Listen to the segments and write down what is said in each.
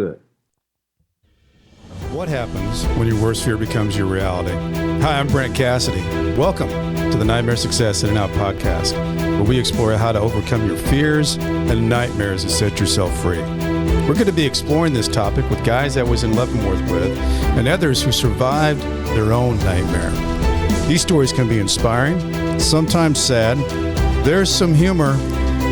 Good. What happens when your worst fear becomes your reality? Hi, I'm Brent Cassidy. Welcome to the Nightmare Success In and Out podcast, where we explore how to overcome your fears and nightmares and set yourself free. We're going to be exploring this topic with guys that was in Leavenworth with and others who survived their own nightmare. These stories can be inspiring, sometimes sad. There's some humor,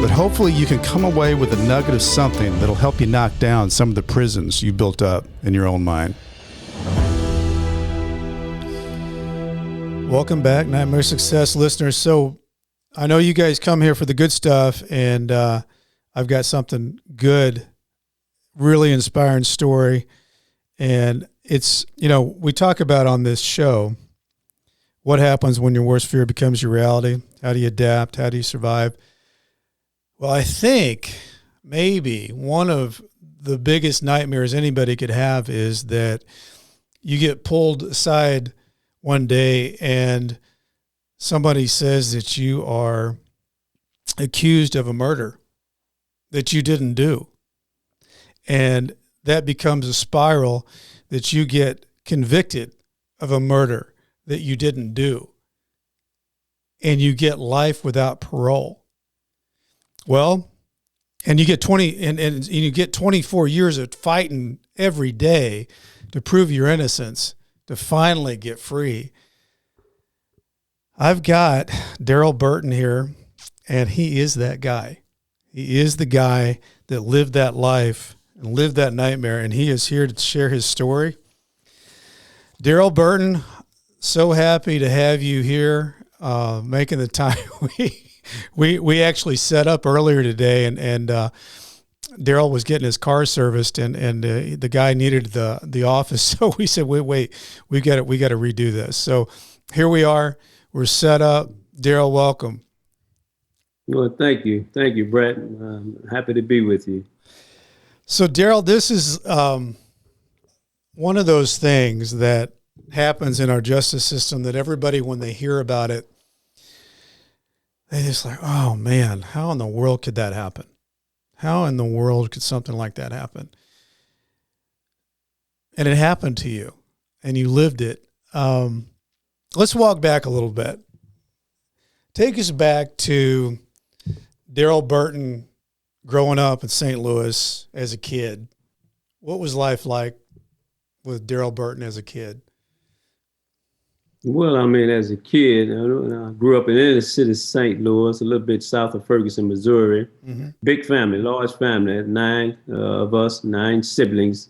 but hopefully you can come away with a nugget of something that'll help you knock down some of the prisons you built up in your own mind. Welcome back, Nightmare Success listeners. So I know you guys come here for the good stuff, and I've got something good, really inspiring story. And it's, we talk about on this show what happens when your worst fear becomes your reality. How do you adapt? How do you survive? Well, I think maybe one of the biggest nightmares anybody could have is that you get pulled aside one day and somebody says that you are accused of a murder that you didn't do. And that becomes a spiral that you get convicted of a murder that you didn't do. And you get life without parole. Well, and you get 24 years of fighting every day to prove your innocence, to finally get free. I've got Darryl Burton here, and he is that guy. He is the guy that lived that life and lived that nightmare, and he is here to share his story. Darryl Burton, so happy to have you here, making the time. We actually set up earlier today, and Darryl was getting his car serviced, and the guy needed the office, so we said, wait, we got to redo this. So here we are. We're set up. Darryl, welcome. Well, thank you, Brett. I'm happy to be with you. So Darryl, this is one of those things that happens in our justice system that everybody, when they hear about it, they just like, oh man, how in the world could that happen? How in the world could something like that happen? And it happened to you, and you lived it. Let's walk back a little bit. Take us back to Darryl Burton growing up in St. Louis as a kid. What was life like with Darryl Burton as a kid? Well, I mean, as a kid, I grew up in inner city St. Louis, a little bit south of Ferguson, Missouri. Mm-hmm. Big family, large family. Had 9 of us, 9 siblings.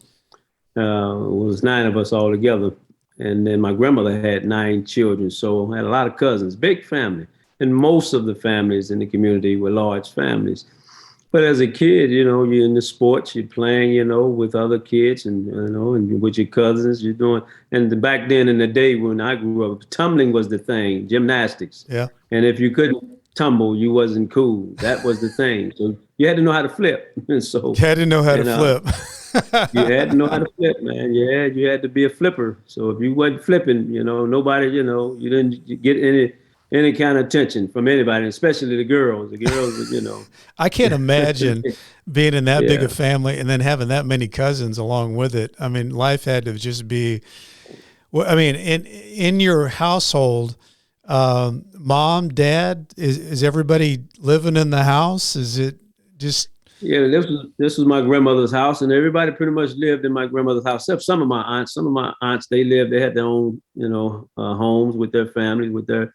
Was 9 of us all together. And then my grandmother had 9 children, so I had a lot of cousins. Big family. And most of the families in the community were large families. But as a kid, you're in the sports, you're playing, with other kids and, and with your cousins, you're doing. And back then in the day when I grew up, tumbling was the thing, gymnastics. Yeah. And if you couldn't tumble, you wasn't cool. That was the thing. So you had to know how to flip. And so you had to know how to flip. You had to know how to flip, man. You had to be a flipper. So if you wasn't flipping, nobody, you didn't get any kind of attention from anybody, especially the girls. The girls, I can't imagine being in that big a family and then having that many cousins along with it. I mean, life had to just be, well, I mean, in your household, mom, dad, is everybody living in the house? Is it just? Yeah, this was my grandmother's house, and everybody pretty much lived in my grandmother's house, except some of my aunts. Some of my aunts, they had their own, homes with their families, with their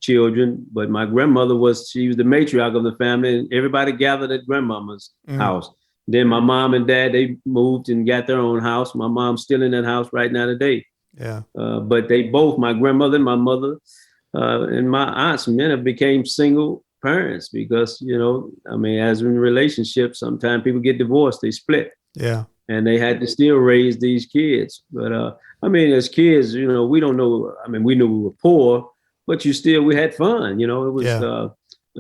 children. But my grandmother she was the matriarch of the family, and everybody gathered at grandmama's house. Then my mom and dad, they moved and got their own house. My mom's still in that house right now today. Yeah. But they both, my grandmother and my mother, and my aunts, men became single parents because, as in relationships, sometimes people get divorced, they split. Yeah. And they had to still raise these kids. But, as kids, we don't know. We knew we were poor, but we had fun. It was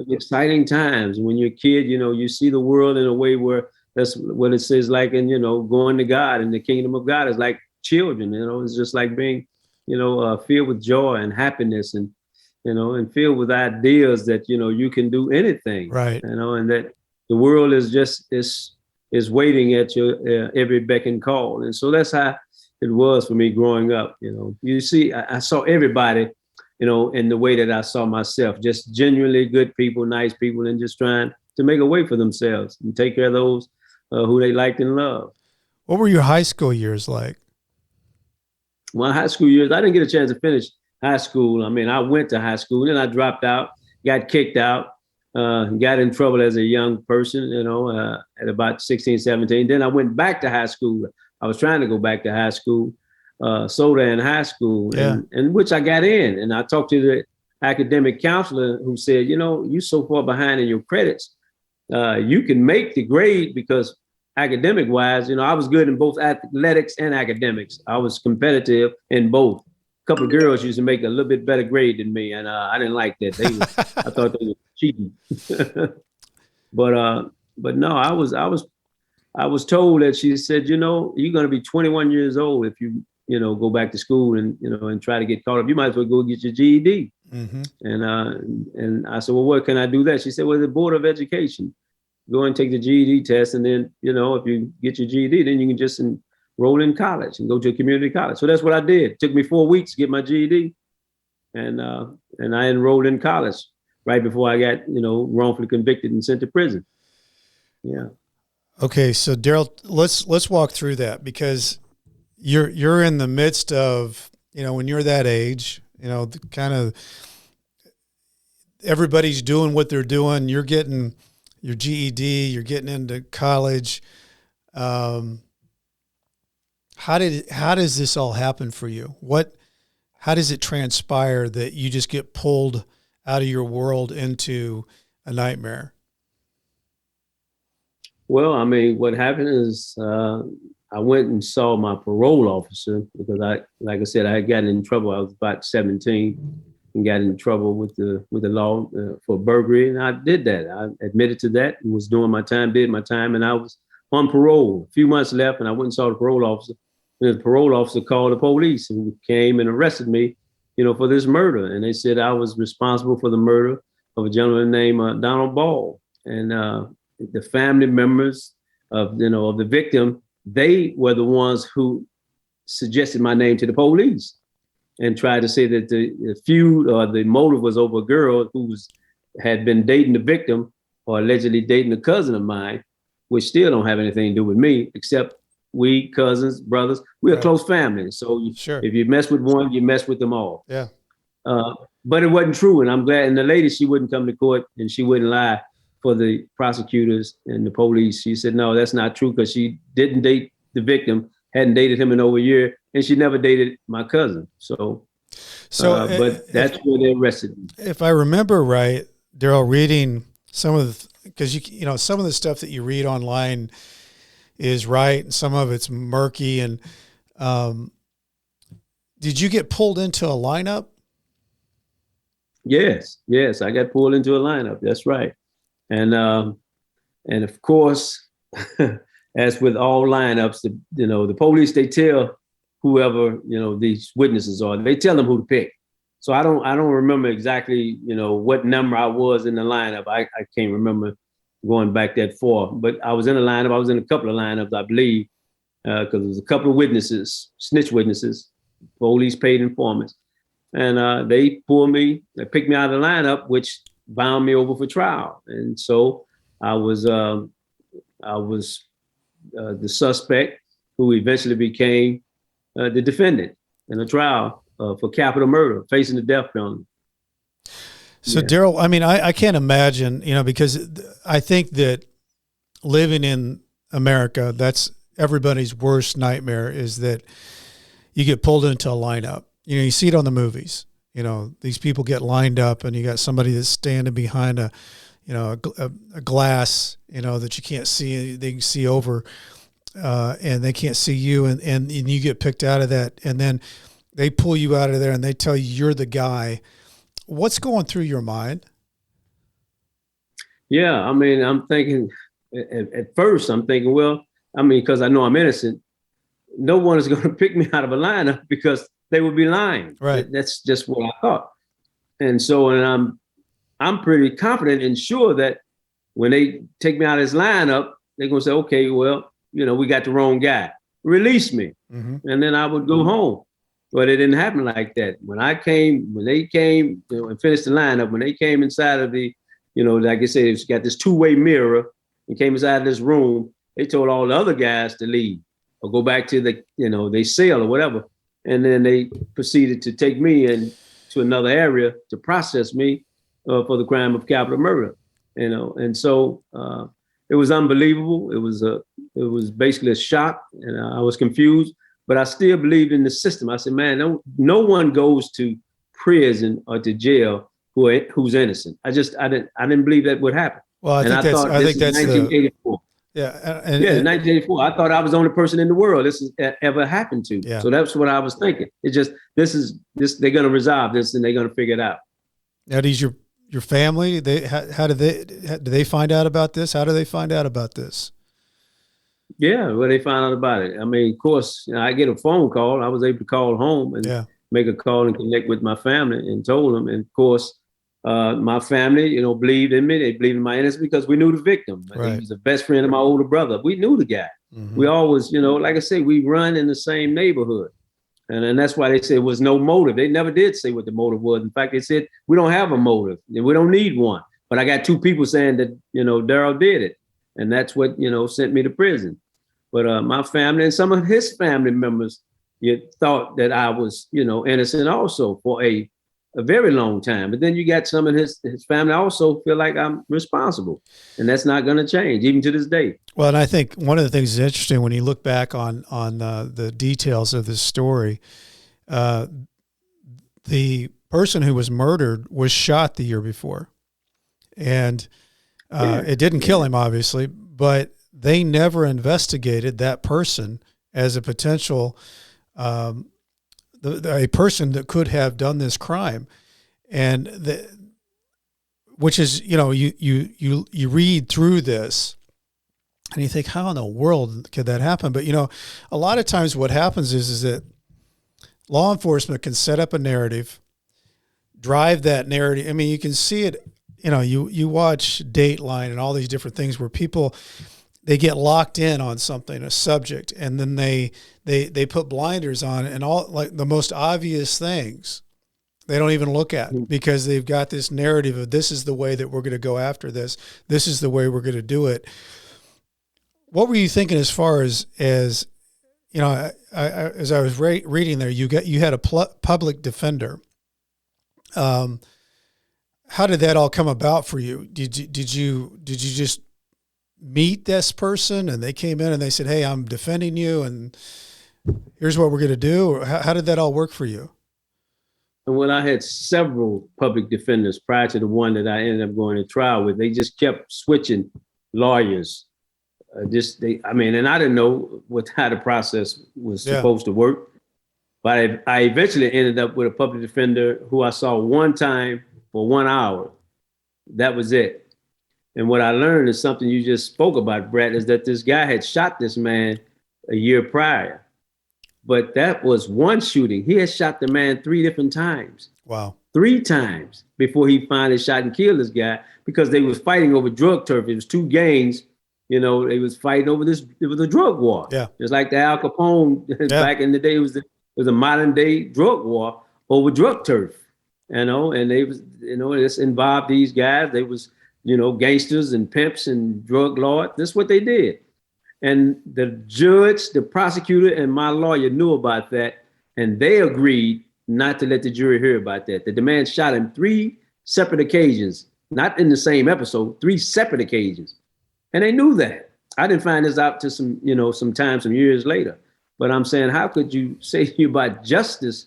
exciting times. When you're a kid, you see the world in a way where that's what it says, like, and, going to God and the kingdom of God is like children, it's just like being, filled with joy and happiness and, and filled with ideas that, you can do anything, right. And that the world is just, it's is waiting at your every beck and call. And so that's how it was for me growing up. You see, I saw everybody, in the way that I saw myself, just genuinely good people, nice people, and just trying to make a way for themselves and take care of those who they liked and loved. What were your high school years like? My high school years, I didn't get a chance to finish high school. I mean, I went to high school, then I dropped out, got kicked out, got in trouble as a young person, at about 16, 17. Then I went back to high school. I was trying to go back to high school, soda in high school, and which I got in. And I talked to the academic counselor who said, you're so far behind in your credits. You can make the grade because academic wise, I was good in both athletics and academics. I was competitive in both. A couple of girls used to make a little bit better grade than me, and I didn't like that. I thought they were cheating. But no, I was told that she said, you're going to be 21 years old if you go back to school and try to get caught up. You might as well go get your GED. Mm-hmm. And I said, well, what can I do that? She said, well, the Board of Education. Go and take the GED test, and then if you get your GED, then you can just enroll in college and go to a community college. So that's what I did. It took me 4 weeks to get my GED, and I enrolled in college right before I got wrongfully convicted and sent to prison. Yeah. Okay, so Darryl, let's walk through that, because you're in the midst of when you're that age, kind of everybody's doing what they're doing. You're getting your GED, you're getting into college. How does this all happen for you? How does it transpire that you just get pulled out of your world into a nightmare? Well, I mean, what happened is I went and saw my parole officer because like I said, I had gotten in trouble. I was about 17 and got in trouble with the law for burglary, and I did that. I admitted to that and was doing my time, did my time, and I was on parole. A few months left, and I went and saw the parole officer. And the parole officer called the police and came and arrested me, for this murder. And they said I was responsible for the murder of a gentleman named Donald Ball. And the family members of the victim, they were the ones who suggested my name to the police and tried to say that the feud or the motive was over a girl who had been dating the victim or allegedly dating a cousin of mine, which still don't have anything to do with me, except we cousins, brothers, we're a close family. So if you mess with one, you mess with them all. Yeah. But it wasn't true. And I'm glad. And the lady, she wouldn't come to court and she wouldn't lie for the prosecutors and the police. She said, no, that's not true, because she didn't date the victim, hadn't dated him in over a year, and she never dated my cousin. But that's where they arrested me. If I remember right, Darryl, reading some of because some of the stuff that you read online is right, and some of it's murky. And did you get pulled into a lineup? Yes, I got pulled into a lineup. That's right. And of course, as with all lineups, the police, they tell whoever, these witnesses are, they tell them who to pick. So I don't remember exactly, what number I was in the lineup. I can't remember going back that far, but I was in a lineup. I was in a couple of lineups, I believe, because there was a couple of witnesses, snitch witnesses, police paid informants. And they picked me out of the lineup, which bound me over for trial. And so I was the suspect who eventually became the defendant in a trial for capital murder, facing the death penalty. So Darryl, I mean, I can't imagine, because I think that living in America, that's everybody's worst nightmare, is that you get pulled into a lineup. You see it on the movies. These people get lined up, and you got somebody that's standing behind a glass, that you can't see. They can see over, and they can't see you, and you get picked out of that, and then they pull you out of there, and they tell you you're the guy. What's going through your mind? Yeah, I mean, I'm thinking at first, well, I mean, because I know I'm innocent, no one is going to pick me out of a lineup because they would be lying. Right. That's just what I thought. And so, and I'm pretty confident and sure that when they take me out of this lineup, they're going to say, okay, well, we got the wrong guy. Release me. Mm-hmm. And then I would go home. But it didn't happen like that. When they came and finished the lineup, when they came inside of the, like I said, it's got this two-way mirror and came inside of this room, they told all the other guys to leave or go back to they cell or whatever. And then they proceeded to take me in to another area to process me for the crime of capital murder, And so it was unbelievable. It was basically a shock, and I was confused. But I still believed in the system. I said, man, no one goes to prison or to jail who's innocent. I didn't believe that would happen. Well, I think that's 1984. Yeah, 1984. I thought I was the only person in the world this has ever happened to. Yeah. So that's what I was thinking. It's just they're going to resolve this and they're going to figure it out. Now, these your family? Do they find out about this? How do they find out about this? Yeah, well, they found out about it. I mean, of course, I get a phone call. I was able to call home and make a call and connect with my family and told them. And of course, my family, believed in me. They believed in my innocence because we knew the victim. Right. He was the best friend of my older brother. We knew the guy. Mm-hmm. We always, like I said, we run in the same neighborhood. And that's why they said it was no motive. They never did say what the motive was. In fact, they said, we don't have a motive and we don't need one. But I got two people saying that, Darryl did it. And that's what, sent me to prison. But my family and some of his family members thought that I was, innocent also for a very long time. But then you got some of his family also feel like I'm responsible. And that's not going to change, even to this day. Well, and I think one of the things that's interesting when you look back on the details of this story, the person who was murdered was shot the year before. And it didn't kill him, obviously, but they never investigated that person as a potential a person that could have done this crime, and which is you read through this and you think, how in the world could that happen? But a lot of times what happens is that law enforcement can set up a narrative, drive that narrative. I mean, you can see it. You watch Dateline and all these different things where people, they get locked in on something, a subject, and then they put blinders on, and all like the most obvious things they don't even look at because they've got this narrative of this is the way that we're going to go after this. This is the way we're going to do it. What were you thinking as far as as I was reading there, you had a public defender. How did that all come about for you? Did you just meet this person and they came in and they said, hey, I'm defending you and here's what we're going to do? Or how did that all work for you? Well, I had several public defenders prior to the one that I ended up going to trial with. They just kept switching lawyers. And I didn't know how the process was supposed to work. But I eventually ended up with a public defender who I saw one time for 1 hour. That was it. And what I learned is something you just spoke about, Brett, is that this guy had shot this man a year prior. But that was one shooting. He had shot the man 3 different times. Wow. 3 times before he finally shot and killed this guy because they was fighting over drug turf. It was 2 gangs, they was fighting over this. It was a drug war. Yeah. Just like the Al Capone back in the day, it was a modern day drug war over drug turf, and they was, this involved these guys. They was, gangsters and pimps and drug lords. That's what they did. And the judge, the prosecutor, and my lawyer knew about that, and they agreed not to let the jury hear about that. The man shot him 3 separate occasions, not in the same episode, 3 separate occasions. And they knew that. I didn't find this out till some years later. But I'm saying, how could you say about justice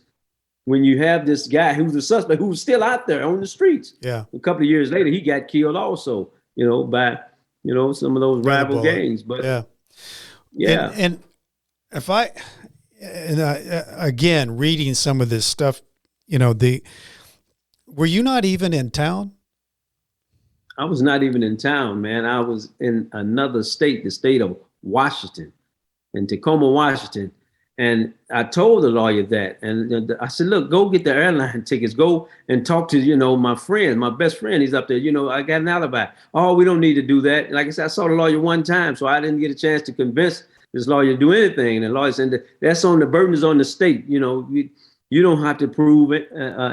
when you have this guy who's a suspect who's still out there on the streets? Yeah. A couple of years later, he got killed also, by, some of those rival gangs. But yeah. And if again, reading some of this stuff, were you not even in town? I was not even in town, man. I was in another state, the state of Washington, in Tacoma, Washington. And I told the lawyer that, and I said, look, go get the airline tickets, go and talk to, my friend, my best friend. He's up there, I got an alibi. Oh, we don't need to do that. Like I said, I saw the lawyer one time, so I didn't get a chance to convince this lawyer to do anything. And the lawyer said, that's on the burden is on the state. You don't have to prove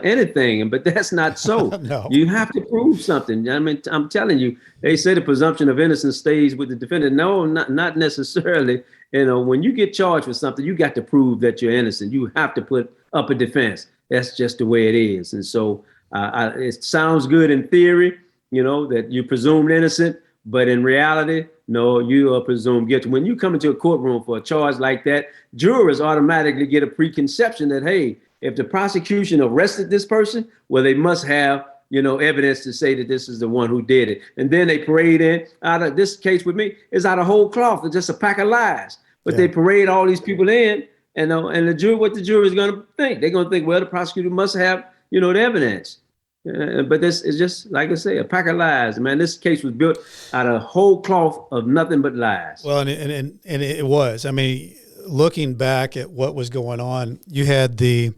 anything, but that's not so. No. You have to prove something. I mean, I'm telling you, they say the presumption of innocence stays with the defendant. No, not necessarily. When you get charged with something, you got to prove that you're innocent. You have to put up a defense. That's just the way it is. And so it sounds good in theory, that you're presumed innocent, but in reality, no, you are presumed guilty. When you come into a courtroom for a charge like that, jurors automatically get a preconception that, hey, if the prosecution arrested this person, well, they must have, evidence to say that this is the one who did it. And then they parade in, out of this case with me, is out of whole cloth. It's just a pack of lies. But they parade all these people in, and the jury, what the jury is going to think? They're going to think, well, the prosecutor must have, the evidence. But this is just, like I say, a pack of lies. Man, this case was built out of whole cloth of nothing but lies. Well, and it was. I mean, looking back at what was going on, you had the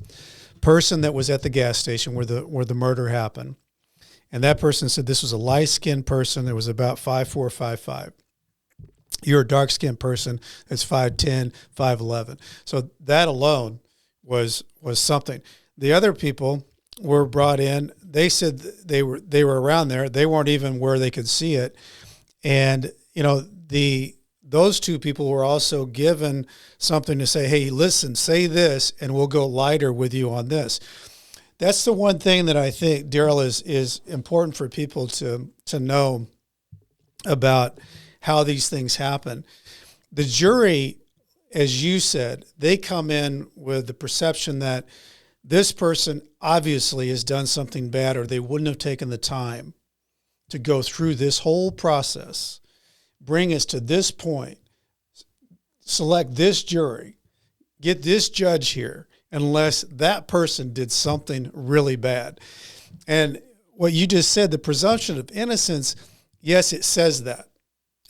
person that was at the gas station where the murder happened, and that person said this was a light-skinned person that was about 5'4", 5'5". You're a dark-skinned person that's 5'10", 5'11". So that alone was something. The other people were brought in. They said they were around there. They weren't even where they could see it, and those two people were also given something to say, hey, listen, say this, and we'll go lighter with you on this. That's the one thing that I think, Darryl, is important for people to know about how these things happen. The jury, as you said, they come in with the perception that this person obviously has done something bad, or they wouldn't have taken the time to go through this whole process, bring us to this point, select this jury, get this judge here, unless that person did something really bad. And what you just said, the presumption of innocence, yes, it says that.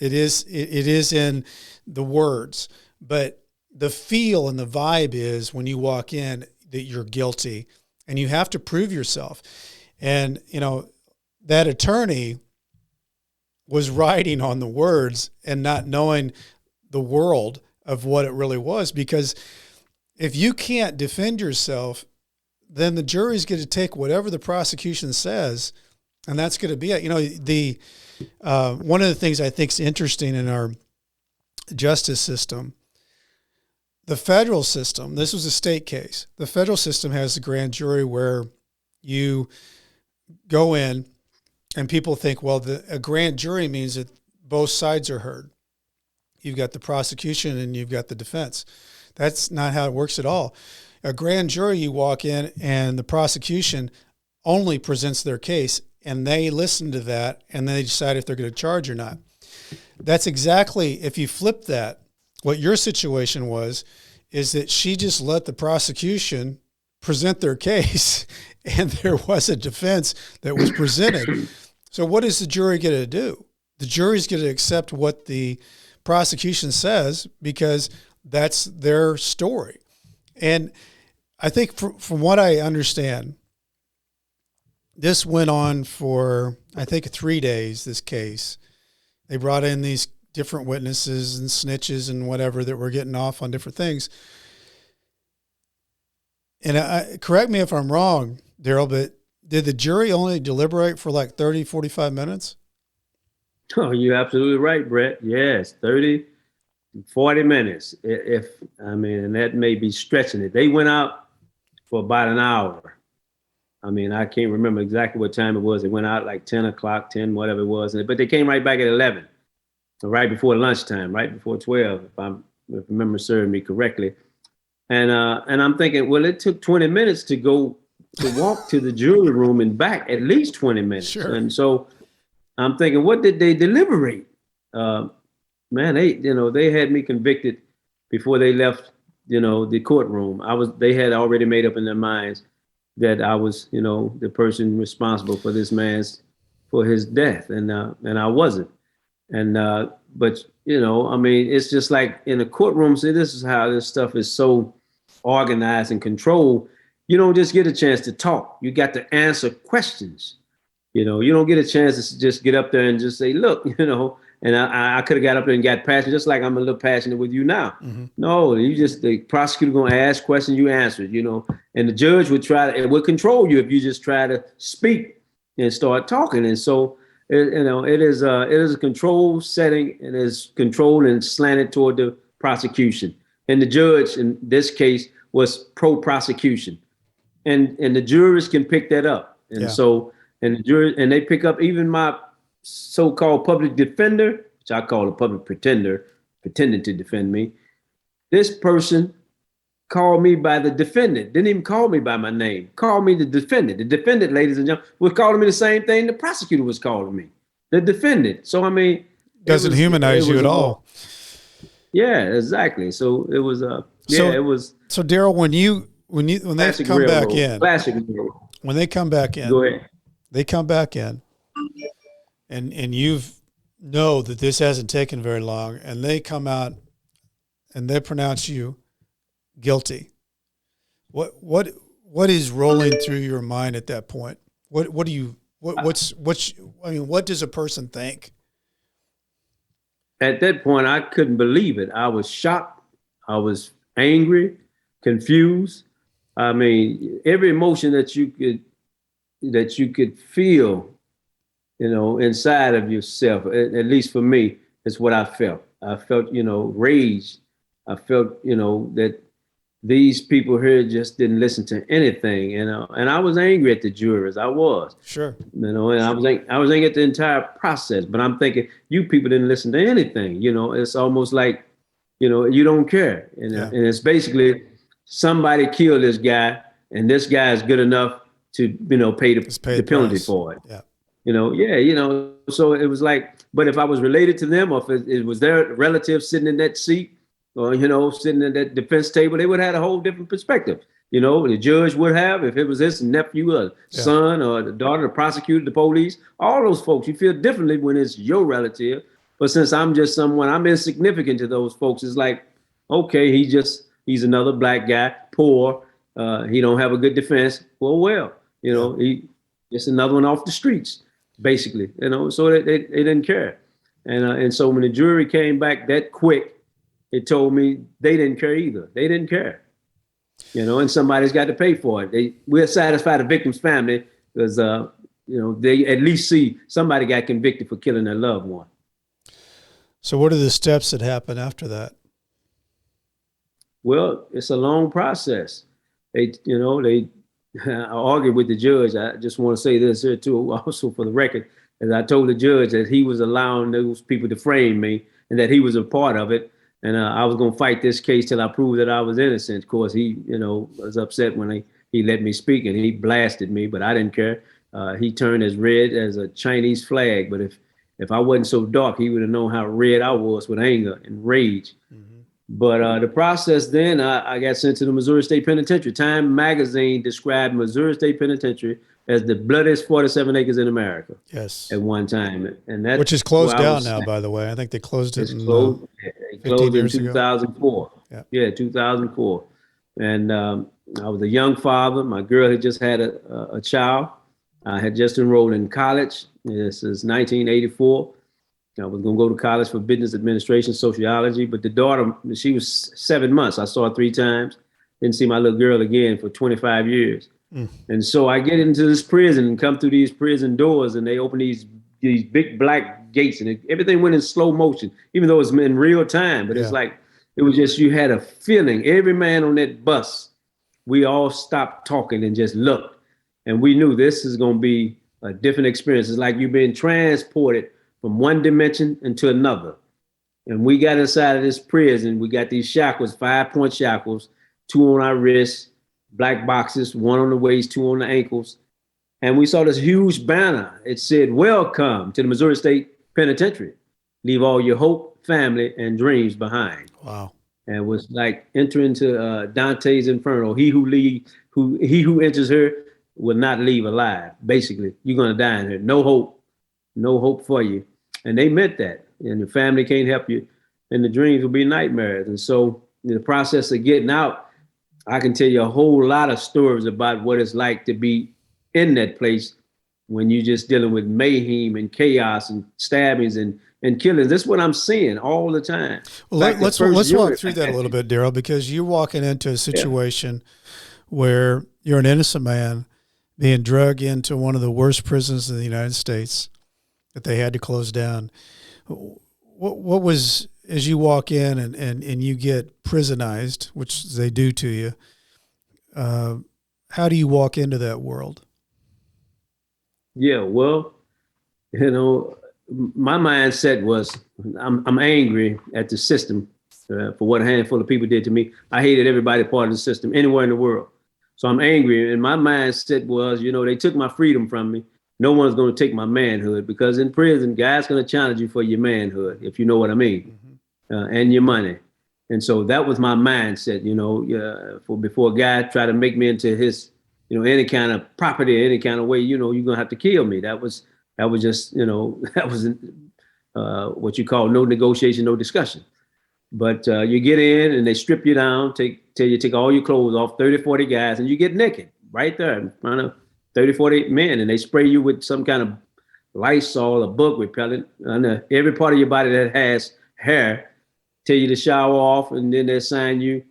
It is in the words, but the feel and the vibe is when you walk in that you're guilty, and you have to prove yourself. And, that attorney was writing on the words and not knowing the world of what it really was, because if you can't defend yourself, then the jury's going to take whatever the prosecution says, and that's going to be it. One of the things I think is interesting in our justice system, the federal system, this was a state case. The federal system has a grand jury where you go in and people think, well, a grand jury means that both sides are heard. You've got the prosecution and you've got the defense. That's not how it works at all. A grand jury, you walk in and the prosecution only presents their case, and they listen to that and they decide if they're going to charge or not. That's exactly, if you flip that, what your situation was, is that she just let the prosecution present their case, and there was a defense that was presented. So what is the jury going to do? The jury's going to accept what the prosecution says because that's their story. And I think from what I understand, this went on for, I think, 3 days, this case. They brought in these different witnesses and snitches and whatever that were getting off on different things. And correct me if I'm wrong, Darryl, but did the jury only deliberate for like 30, 45 minutes? Oh, you're absolutely right, Brett. Yes, 30, 40 minutes. And that may be stretching it. They went out for about an hour. I mean, I can't remember exactly what time it was. They went out like 10 o'clock, 10, whatever it was. But they came right back at 11, right before lunchtime, right before 12, if memory serves me correctly. And I'm thinking, well, it took 20 minutes to walk to the jury room and back, at least 20 minutes. Sure. And so I'm thinking, what did they deliberate? Man, they had me convicted before they left, the courtroom. They had already made up in their minds that I was, the person responsible for this for his death. And I wasn't. But I mean, it's just like in the courtroom. See, this is how this stuff is so organized and controlled. You don't just get a chance to talk. You got to answer questions. You don't get a chance to just get up there and just say, look, and I could have got up there and got passionate, just like I'm a little passionate with you now. Mm-hmm. No, the prosecutor going to ask questions, you answer it, and the judge would it would control you if you just try to speak and start talking. And so, it is a controlled setting, and is controlled and slanted toward the prosecution. And the judge in this case was pro-prosecution, and the jurors can pick that up. And so, and the jury, and they pick up even my so-called public defender, which I call a public pretender, pretending to defend me. This person called me by the defendant, didn't even call me by my name, called me the defendant. The defendant, ladies and gentlemen, was calling me the same thing the prosecutor was calling me, the defendant. So, I mean, doesn't humanize you at all. Yeah, exactly. So it was, it was. So Darryl, when they come back in, classic. When they come back in, go ahead. They come back in, and you know that this hasn't taken very long, and they come out and they pronounce you guilty. What is rolling through your mind at that point? What does a person think? At that point, I couldn't believe it. I was shocked. I was angry, confused. I mean, every emotion that you could feel, inside of yourself, at least for me, is what I felt. I felt, rage. I felt, that these people here just didn't listen to anything. And I was angry at the jurors. I was. Sure. And I was angry at the entire process. But I'm thinking, you people didn't listen to anything. It's almost like, you don't care. And it's basically somebody killed this guy, and this guy is good enough to pay the penalty for it. Yeah. So it was like, but if I was related to them, or if it was their relative sitting in that seat, or sitting at that defense table, they would have had a whole different perspective. The judge would have, if it was his nephew or son or the daughter, the prosecutor, the police, all those folks, you feel differently when it's your relative. But since I'm just someone, I'm insignificant to those folks. It's like, okay, he's another black guy, poor. He don't have a good defense. Well, he just another one off the streets, basically. So they didn't care. And so when the jury came back that quick, it told me they didn't care either. They didn't care. And somebody's got to pay for it. We'll satisfy the victim's family because they at least see somebody got convicted for killing their loved one. So what are the steps that happen after that? Well, it's a long process. I argued with the judge. I just want to say this here too, also for the record, as I told the judge that he was allowing those people to frame me and that he was a part of it. And I was going to fight this case till I proved that I was innocent. Of course, he, was upset when he let me speak, and he blasted me, but I didn't care. He turned as red as a Chinese flag. But if I wasn't so dark, he would have known how red I was with anger and rage. Mm-hmm. But the process then, I got sent to the Missouri State Penitentiary. Time magazine described Missouri State Penitentiary as the bloodiest 47 acres in America. Yes. At one time. And that, which is closed down now, by the way. I think they closed it in 2004. Yeah, 2004. And I was a young father. My girl had just had a child. I had just enrolled in college. This is 1984. I was going to go to college for business administration, sociology, but the daughter, she was 7 months. I saw her 3 times. Didn't see my little girl again for 25 years. Mm. And so I get into this prison and come through these prison doors, and they open these big black gates, and everything went in slow motion, even though it's in real time. But it's like, it was just, you had a feeling. Every man on that bus, we all stopped talking and just looked. And we knew this is going to be a different experience. It's like you've been transported from one dimension into another. And we got inside of this prison. We got these shackles, 5-point shackles, 2 on our wrists, black boxes, 1 on the waist, 2 on the ankles. And we saw this huge banner. It said, "Welcome to the Missouri State Penitentiary. Leave all your hope, family, and dreams behind." Wow. And it was like entering to Dante's Inferno. He who enters here will not leave alive. Basically, you're going to die in here. No hope for you. And they meant that. And your family can't help you. and the dreams will be nightmares. And so in the process of getting out, I can tell you a whole lot of stories about what it's like to be in that place when you're just dealing with mayhem and chaos and stabbings and killings. That's what I'm seeing all the time. Well, let's walk through that a little bit, Darryl, because you're walking into a situation where you're an innocent man being dragged into one of the worst prisons in the United States that they had to close down. What was, as you walk in and you get prisonized, which they do to you, how do you walk into that world? Yeah, well, my mindset was I'm angry at the system for what a handful of people did to me. I hated everybody part of the system anywhere in the world. So I'm angry. And my mindset was, they took my freedom from me. No one's going to take my manhood, because in prison, God's going to challenge you for your manhood, if you know what I mean, and your money. And so that was my mindset, before God tried to make me into his, any kind of property, any kind of way, you're going to have to kill me. That was just, that wasn't what you call no negotiation, no discussion. But you get in and they strip you down, take all your clothes off, 30, 40 guys, and you get naked right there in front of 30, 40 men. And they spray you with some kind of Lysol or bug repellent on every part of your body that has hair, tell you to shower off, and then they assign you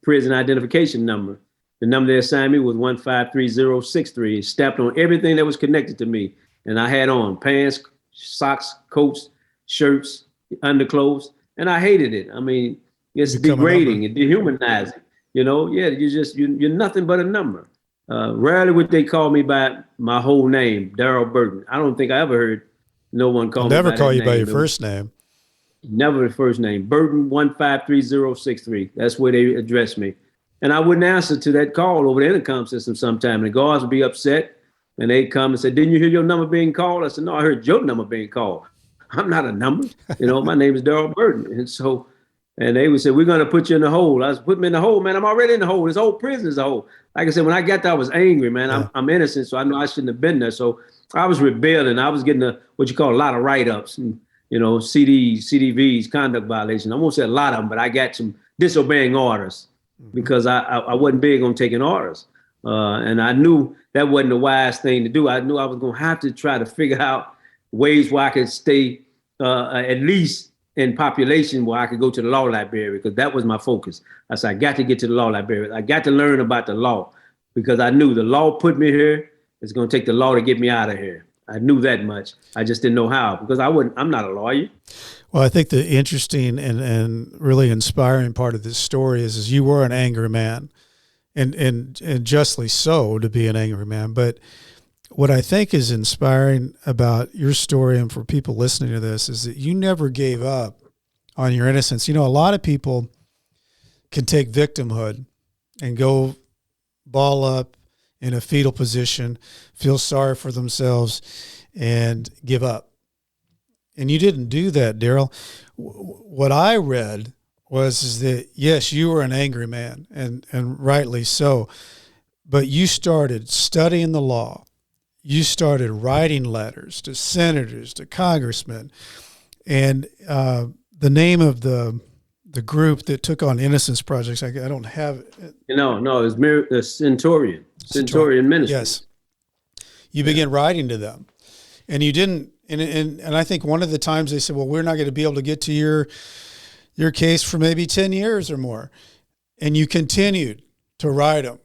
prison identification number. The number they assigned me was 153063. It stamped on everything that was connected to me. And I had on pants, socks, coats, shirts, underclothes. And I hated it. I mean, it's degrading and dehumanizing. You're nothing but a number. Rarely would they call me by my whole name, Darryl Burton. I don't think I ever heard no one call me by that name. Never call you by your first name. Never the first name. Burton 153063. That's where they addressed me. And I wouldn't answer to that call over the intercom system sometime. And the guards would be upset. And they'd come and say, "Didn't you hear your number being called?" I said, "No, I heard your number being called. I'm not a number. My name is Darryl Burton." And they would say, "We're going to put you in the hole." I was putting me in the hole, man. I'm already in the hole. This whole prison is a hole. Like I said, when I got there, I was angry, man. Yeah. I'm innocent, so I know I shouldn't have been there. So I was rebelling. I was getting what you call a lot of write-ups and, CDs, CDVs, conduct violations. I won't say a lot of them, but I got some disobeying orders because I wasn't big on taking orders. And I knew that wasn't a wise thing to do. I knew I was going to have to try to figure out ways where I could stay at least in population where I could go to the law library, because that was my focus. I said, I got to get to the law library. I got to learn about the law, because I knew the law put me here. It's going to take the law to get me out of here. I knew that much. I just didn't know how, because I'm not a lawyer. Well, I think the interesting and really inspiring part of this story is you were an angry man, and justly so, to be an angry man. But what I think is inspiring about your story, and for people listening to this, is that you never gave up on your innocence. A lot of people can take victimhood and go ball up in a fetal position, feel sorry for themselves, and give up. And you didn't do that, Darryl. What I read was that, yes, you were an angry man, and rightly so, but you started studying the law. You started writing letters to senators, to congressmen, and the name of the group that took on innocence projects, I don't have it. No, it's the Centurion Ministry. Yes. You began writing to them, and you didn't, and I think one of the times they said, well, we're not going to be able to get to your case for maybe 10 years or more. And you continued to write them.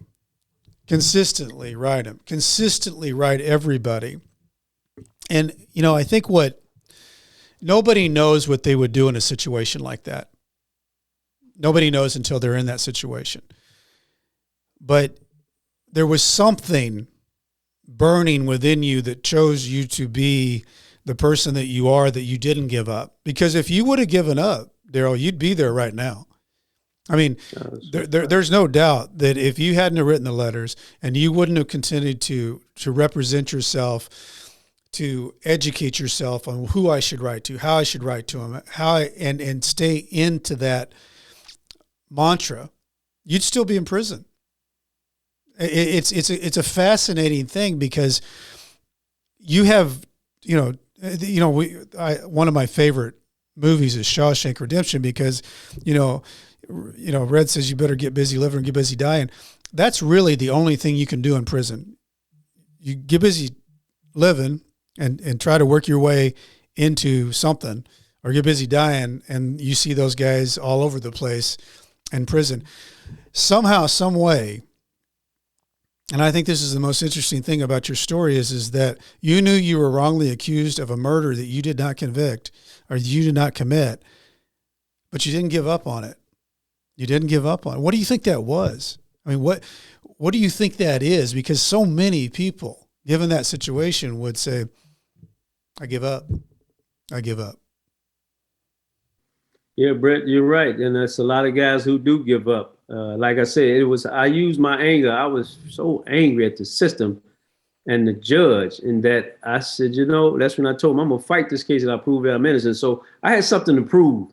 Consistently write everybody. And, I think nobody knows what they would do in a situation like that. Nobody knows until they're in that situation. But there was something burning within you that chose you to be the person that you are, that you didn't give up. Because if you would have given up, Darryl, you'd be there right now. I mean, there's no doubt that if you hadn't have written the letters and you wouldn't have continued to represent yourself, to educate yourself on who I should write to, how I should write to them, and stay into that mantra, you'd still be in prison. It's a fascinating thing, because you have, one of my favorite movies is Shawshank Redemption, because, Red says you better get busy living or get busy dying. That's really the only thing you can do in prison. You get busy living and try to work your way into something, or get busy dying, and you see those guys all over the place in prison. Somehow, some way, and I think this is the most interesting thing about your story is that you knew you were wrongly accused of a murder that you did not convict or you did not commit, but you didn't give up on it. You didn't give up on it. What do you think that was? I mean, what do you think that is? Because so many people, given that situation, would say, I give up. I give up. Yeah, Brett, you're right. And there's a lot of guys who do give up. Like I said, I used my anger. I was so angry at the system and the judge, and that I said, that's when I told him, I'm going to fight this case and I'll prove that I'm innocent. So I had something to prove.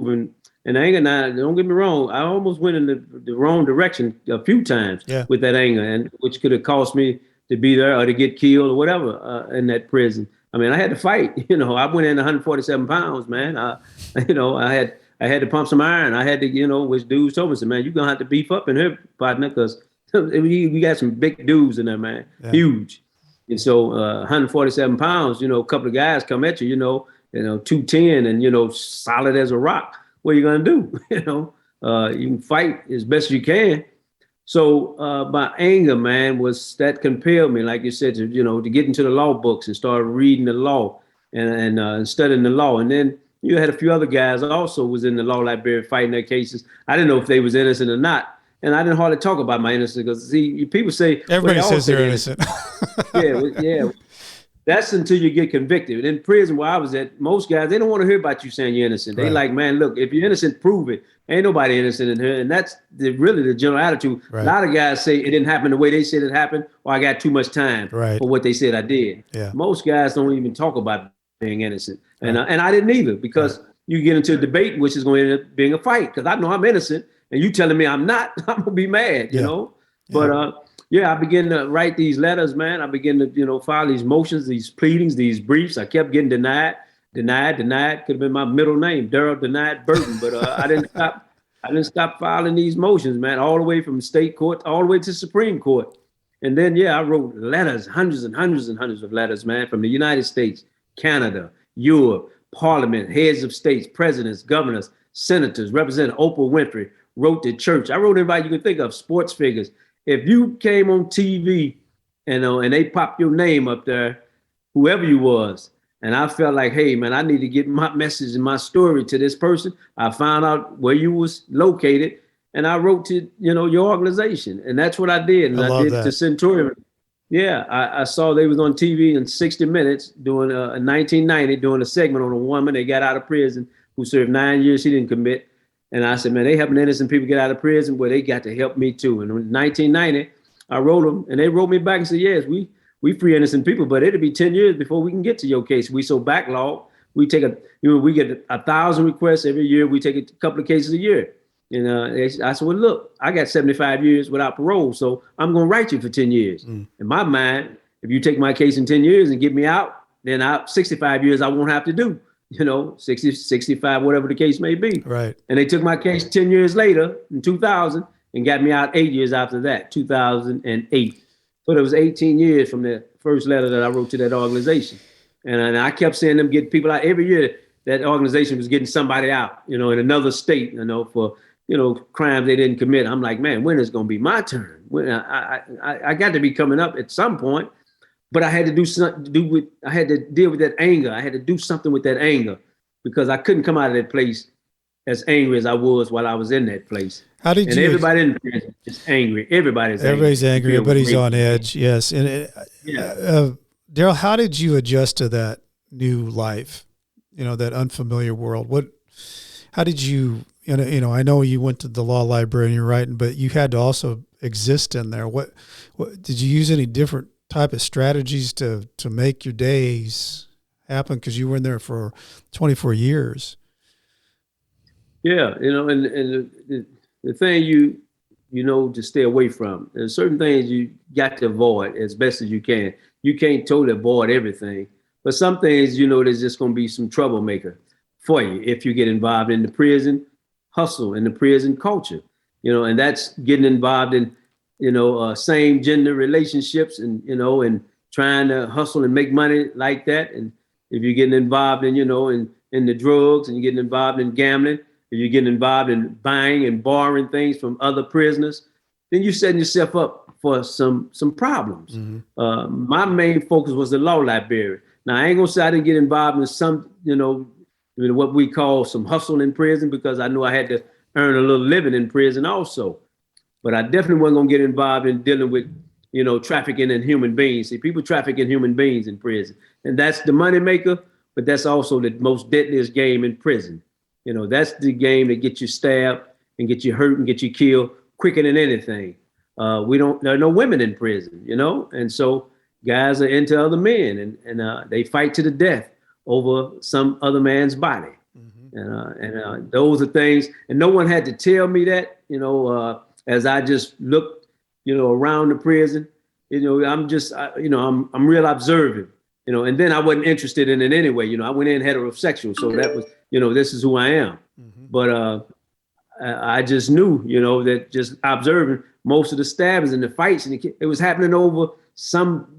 And anger, now, don't get me wrong, I almost went in the wrong direction a few times with that anger, and which could have cost me to be there or to get killed or whatever in that prison. I mean, I had to fight. I went in 147 pounds, man. I had to pump some iron. I had to, which dudes told me, said, man, you're going to have to beef up in here, partner, because we got some big dudes in there, man, huge. And so 147 pounds, a couple of guys come at you, 210 and, solid as a rock. What are you going to do? You can fight as best you can. So my anger, man, was that compelled me, like you said, to get into the law books and start reading the law and studying the law. And then you had a few other guys also was in the law library fighting their cases. I didn't know if they was innocent or not. And I didn't hardly talk about my innocence because, see, people say... Everybody says they're innocent. Yeah. That's until you get convicted. In prison where I was at, most guys, they don't want to hear about you saying you're innocent. They like, man, look, if you're innocent, prove it. Ain't nobody innocent in here. And that's really the general attitude. Right. A lot of guys say it didn't happen the way they said it happened, or I got too much time for what they said I did. Yeah. Most guys don't even talk about being innocent. And I didn't either, because you get into a debate, which is going to end up being a fight, because I know I'm innocent, and you telling me I'm not, I'm going to be mad, you know? But I began to write these letters, man. I began to, file these motions, these pleadings, these briefs. I kept getting denied. Could have been my middle name, Darryl denied Burton. But I didn't stop filing these motions, man, all the way from state court all the way to Supreme Court. And then, I wrote letters, hundreds and hundreds and hundreds of letters, man, from the United States, Canada, Europe, Parliament, heads of states, presidents, governors, senators, Representative Oprah Winfrey, wrote to church. I wrote everybody you can think of, sports figures. If you came on TV and they popped your name up there, whoever you was, and I felt like, hey, man, I need to get my message and my story to this person. I found out where you was located, and I wrote to, your organization. And that's what I did. And I did that. To Centurion. Yeah, I saw they was on TV in 60 Minutes doing in 1990, doing a segment on a woman they got out of prison who served 9 years. She didn't commit. And I said, man, they helping innocent people get out of prison. Well, they got to help me too. And in 1990, I wrote them, and they wrote me back and said, yes, we free innocent people, but it'll be 10 years before we can get to your case. We so backlog. We take we get 1,000 requests every year. We take a couple of cases a year. And I said, well, look, I got 75 years without parole, so I'm going to write you for 10 years. In my mind, if you take my case in 10 years and get me out, then 65 years I won't have to do. 60, 65, whatever the case may be. Right. And they took my case 10 years later in 2000 and got me out 8 years after that, 2008. So there was 18 years from the first letter that I wrote to that organization. And I kept saying them get people out every year. That organization was getting somebody out, in another state, for, crimes they didn't commit. I'm like, man, when is it going to be my turn? When I got to be coming up at some point. But I had to I had to deal with that anger. I had to do something with that anger because I couldn't come out of that place as angry as I was while I was in that place. How did you? Everybody in prison is angry. Everybody's angry. Everybody's on edge. Yes. And Darryl, how did you adjust to that new life? That unfamiliar world. How did you? I know you went to the law library and you're writing, but you had to also exist in there. What did you use any different type of strategies to make your days happen, because you were in there for 24 years? And the thing you to stay away from, there's certain things you got to avoid as best as you can. You can't totally avoid everything, But some things, you know, there's just going to be some troublemaker for you if you get involved in the prison hustle, in the prison culture, you know, and that's getting involved in, you know, same gender relationships and, you know, and trying to hustle and make money like that. And if you're getting involved in, you know, in the drugs, and you're getting involved in gambling, if you're getting involved in buying and borrowing things from other prisoners, then you're setting yourself up for some problems. Mm-hmm. My main focus was the law library. Now, I ain't gonna say I didn't get involved in some, you know, what we call some hustle in prison, because I knew I had to earn a little living in prison also. But I definitely wasn't gonna get involved in dealing with, you know, trafficking in human beings. See, people traffic in human beings in prison, and that's the money maker, but that's also the most deadliest game in prison. You know, that's the game that gets you stabbed and get you hurt and get you killed quicker than anything. There are no women in prison, you know, and so guys are into other men, and they fight to the death over some other man's body. Mm-hmm. And those are things, and no one had to tell me that, you know, as I just looked, you know, around the prison, you know, I'm real observant, you know, and then I wasn't interested in it anyway. You know, I went in heterosexual. So that was, you know, this is who I am. Mm-hmm. But I just knew, you know, that just observing most of the stabbings and the fights, and it was happening over some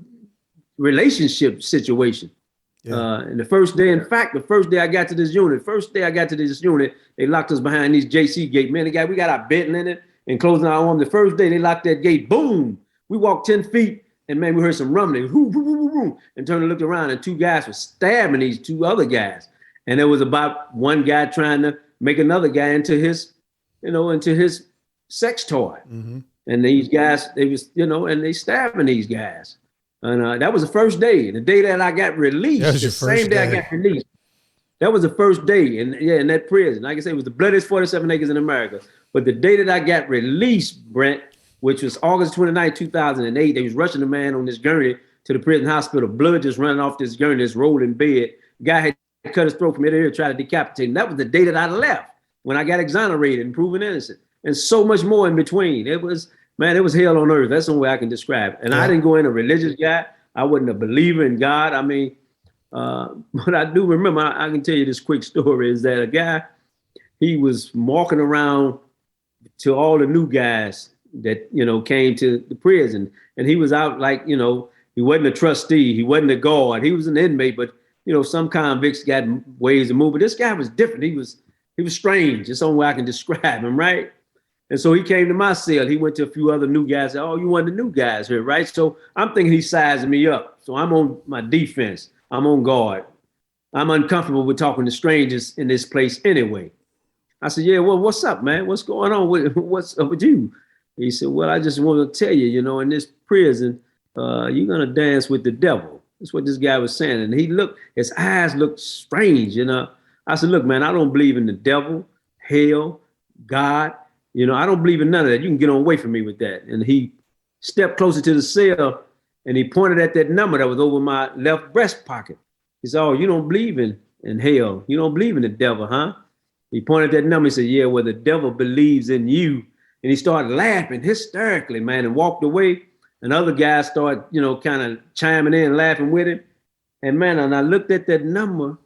relationship situation. Yeah. And the first day I got to this unit, they locked us behind these JC gate. Man, we got our bed linen and closing our arm. The first day they locked that gate, boom. We walked 10 feet and man, we heard some rumbling, whoo, whoo, whoo, whoo, and turned and looked around, and two guys were stabbing these two other guys. And there was about one guy trying to make another guy into his sex toy. Mm-hmm. And these guys, and they stabbing these guys. And that was the first day. The day that I got released, the same day I got released. That was the first day in that prison. Like I said, it was the bloodiest 47 acres in America. But the day that I got released, Brent, which was August 29, 2008, they was rushing a man on this gurney to the prison hospital, blood just running off this gurney, this rolling bed. Guy had cut his throat from ear to ear, tried to decapitate him. That was the day that I left, when I got exonerated and proven innocent, and so much more in between. It was hell on earth. That's the only way I can describe it. And I didn't go in a religious guy. I wasn't a believer in God. I mean, but I do remember, I can tell you this quick story, is that a guy, he was walking around to all the new guys that, you know, came to the prison, and he was out like, you know, he wasn't a trustee, he wasn't a guard, he was an inmate, but, you know, some convicts got ways to move, but this guy was different. He was strange. It's the only way I can describe him, right? And so he came to my cell. He went to a few other new guys. Said, "Oh, you one of the new guys here, right?" So I'm thinking he's sizing me up. So I'm on my defense. I'm on guard. I'm uncomfortable with talking to strangers in this place anyway. I said, "Yeah, well, what's up, man? What's going on? What's up with you?" He said, "Well, I just want to tell you, you know, in this prison, you're going to dance with the devil." That's what this guy was saying. And his eyes looked strange, you know. I said, "Look, man, I don't believe in the devil, hell, God. You know, I don't believe in none of that. You can get on away from me with that." And he stepped closer to the cell and he pointed at that number that was over my left breast pocket. He said, "Oh, you don't believe in hell. You don't believe in the devil, huh?" He pointed at that number. He said, "Yeah, well, the devil believes in you." And he started laughing hysterically, man, and walked away. And other guys started, you know, kind of chiming in, laughing with him. And man, and I looked at that number,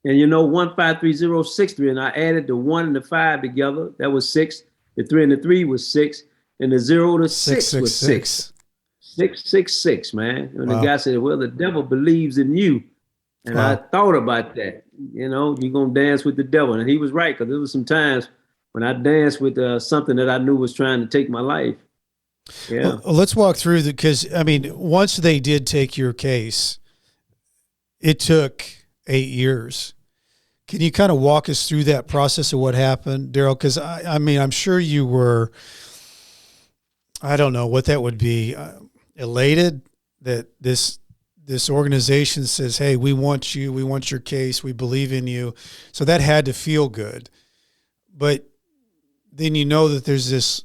and, you know, 153063, and I added the 1 and the 5 together. That was 6. The 3 and the 3 was 6, and the 0 to 6 was 6. 666, man. And the guy said, "Well, the devil believes in you." And I thought about that. You know, you're going to dance with the devil. And he was right, because there was some times when I danced with something that I knew was trying to take my life. Yeah. Well, let's walk through because, I mean, once they did take your case, it took 8 years. Can you kind of walk us through that process of what happened, Darryl? Because I mean, I'm sure you were, I don't know what that would be, elated that this organization says, "Hey, we want you, we want your case, we believe in you." So that had to feel good. But then you know that there's this,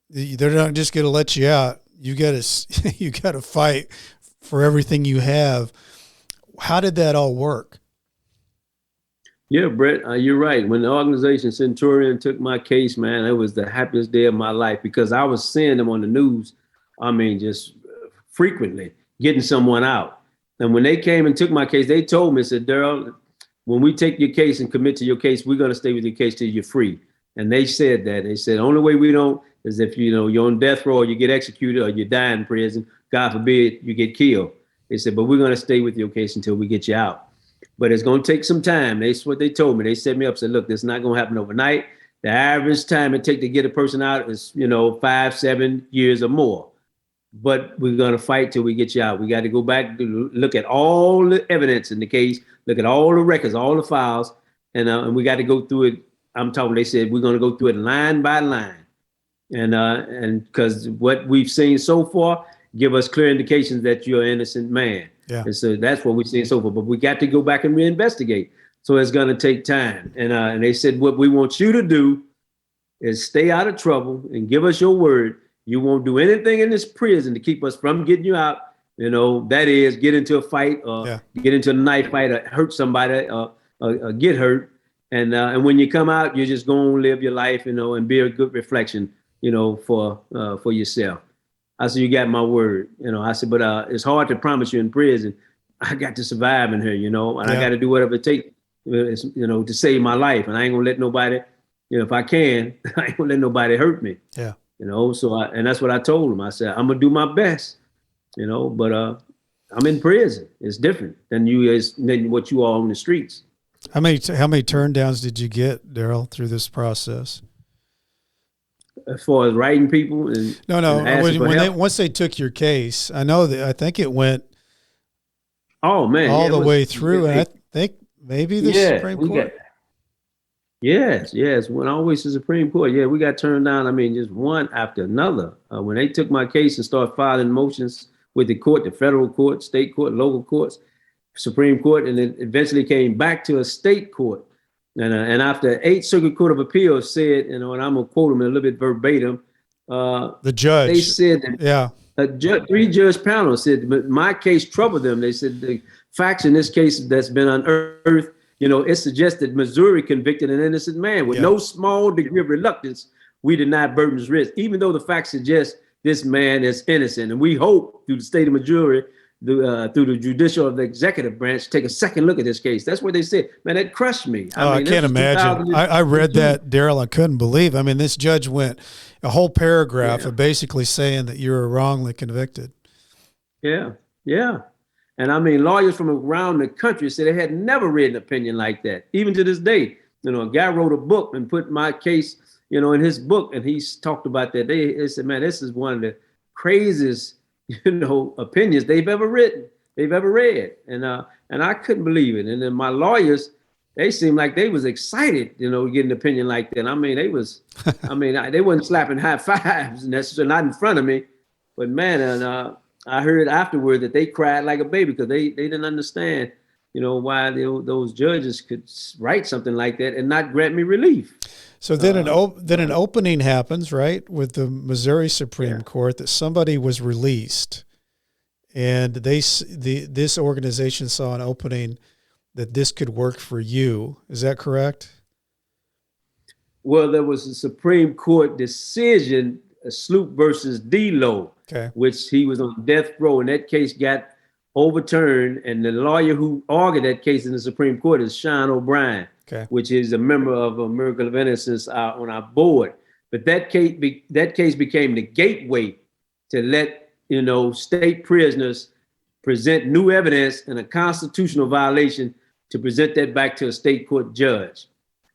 they're not just going to let you out. You got to fight for everything you have. How did that all work? Yeah, Brett, you're right. When the organization Centurion took my case, man, it was the happiest day of my life, because I was seeing them on the news. I mean, just frequently getting someone out. And when they came and took my case, they told me, said, Darryl, when we take your case and commit to your case, we're going to stay with your case till you're free. And they said that. They said, the only way we don't is if, you're on death row or you get executed or you die in prison. God forbid you get killed. They said, but we're going to stay with your case until we get you out. But it's going to take some time. That's what they told me. They set me up, said, look, this is not going to happen overnight. The average time it takes to get a person out is, 5-7 years or more. But we're going to fight till we get you out. We got to go back to look at all the evidence in the case, look at all the records, all the files, and we got to go through it. They said we're going to go through it line by line. And because what we've seen so far give us clear indications that you're an innocent man. Yeah. And so that's what we've seen so far. But we got to go back and reinvestigate. So it's going to take time. And they said, what we want you to do is stay out of trouble and give us your word. You won't do anything in this prison to keep us from getting you out. That is get into a fight or get into a knife fight or hurt somebody or get hurt. And when you come out, you're just going to live your life, and be a good reflection, for yourself. I said, you got my word. I said, but it's hard to promise you in prison. I got to survive in here, and I got to do whatever it takes, to save my life. And I ain't going to let nobody, if I can, I ain't going to let nobody hurt me. Yeah. So and that's what I told him. I said, I'm going to do my best, but I'm in prison. It's different than what you are on the streets. How many turn downs did you get, Darryl, through this process? As far as writing people and once they took your case, I think it went all the way through, and I think maybe the Supreme Court. Yes. When always the Supreme Court. Yeah, we got turned down. Just one after another. When they took my case and started filing motions with the court, the federal court, state court, local courts, Supreme Court, and it eventually came back to a state court. And after 8th Circuit Court of Appeals said, and I'm going to quote them a little bit verbatim. The judge. They said that a 3-judge panel said my case troubled them. They said the facts in this case that's been unearthed, it suggests that Missouri convicted an innocent man with no small degree of reluctance. We deny Burton's risk, even though the facts suggest this man is innocent. And we hope through the state of Missouri, through the judicial of the executive branch, take a second look at this case. That's what they said. Man, that crushed me. I can't imagine. I read that, Darryl. I couldn't believe. This judge went a whole paragraph of basically saying that you were wrongly convicted. Yeah. And lawyers from around the country said they had never read an opinion like that. Even to this day, a guy wrote a book and put my case, in his book, and he's talked about that. They said, man, this is one of the craziest, opinions they've ever read. And I couldn't believe it. And then my lawyers, they seemed like they was excited, to get an opinion like that. They was, they wasn't slapping high fives necessarily, not in front of me, but man, and I heard afterward that they cried like a baby because they didn't understand, why those judges could write something like that and not grant me relief. So then an opening happens, right, with the Missouri Supreme Court that somebody was released, and this organization saw an opening that this could work for you. Is that correct? Well, there was a Supreme Court decision, Sloop versus D-Lo, which he was on death row, and that case got overturned. And the lawyer who argued that case in the Supreme Court is Sean O'Brien, which is a member of a Miracle of Innocence on our board. But that case became the gateway to let state prisoners present new evidence and a constitutional violation to present that back to a state court judge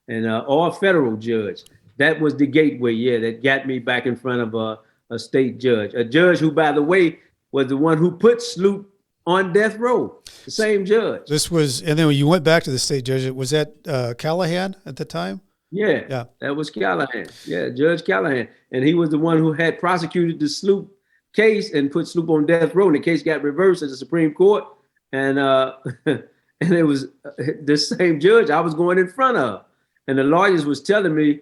and or a federal judge. That was the gateway, that got me back in front of a state judge, a judge who, by the way, was the one who put Sloop on death row, the same judge. This was, and then when you went back to the state judge, was that Callahan at the time? Yeah, that was Callahan. Yeah, Judge Callahan. And he was the one who had prosecuted the Sloop case and put Sloop on death row. And the case got reversed at the Supreme Court. And and it was the same judge I was going in front of. And the lawyers was telling me,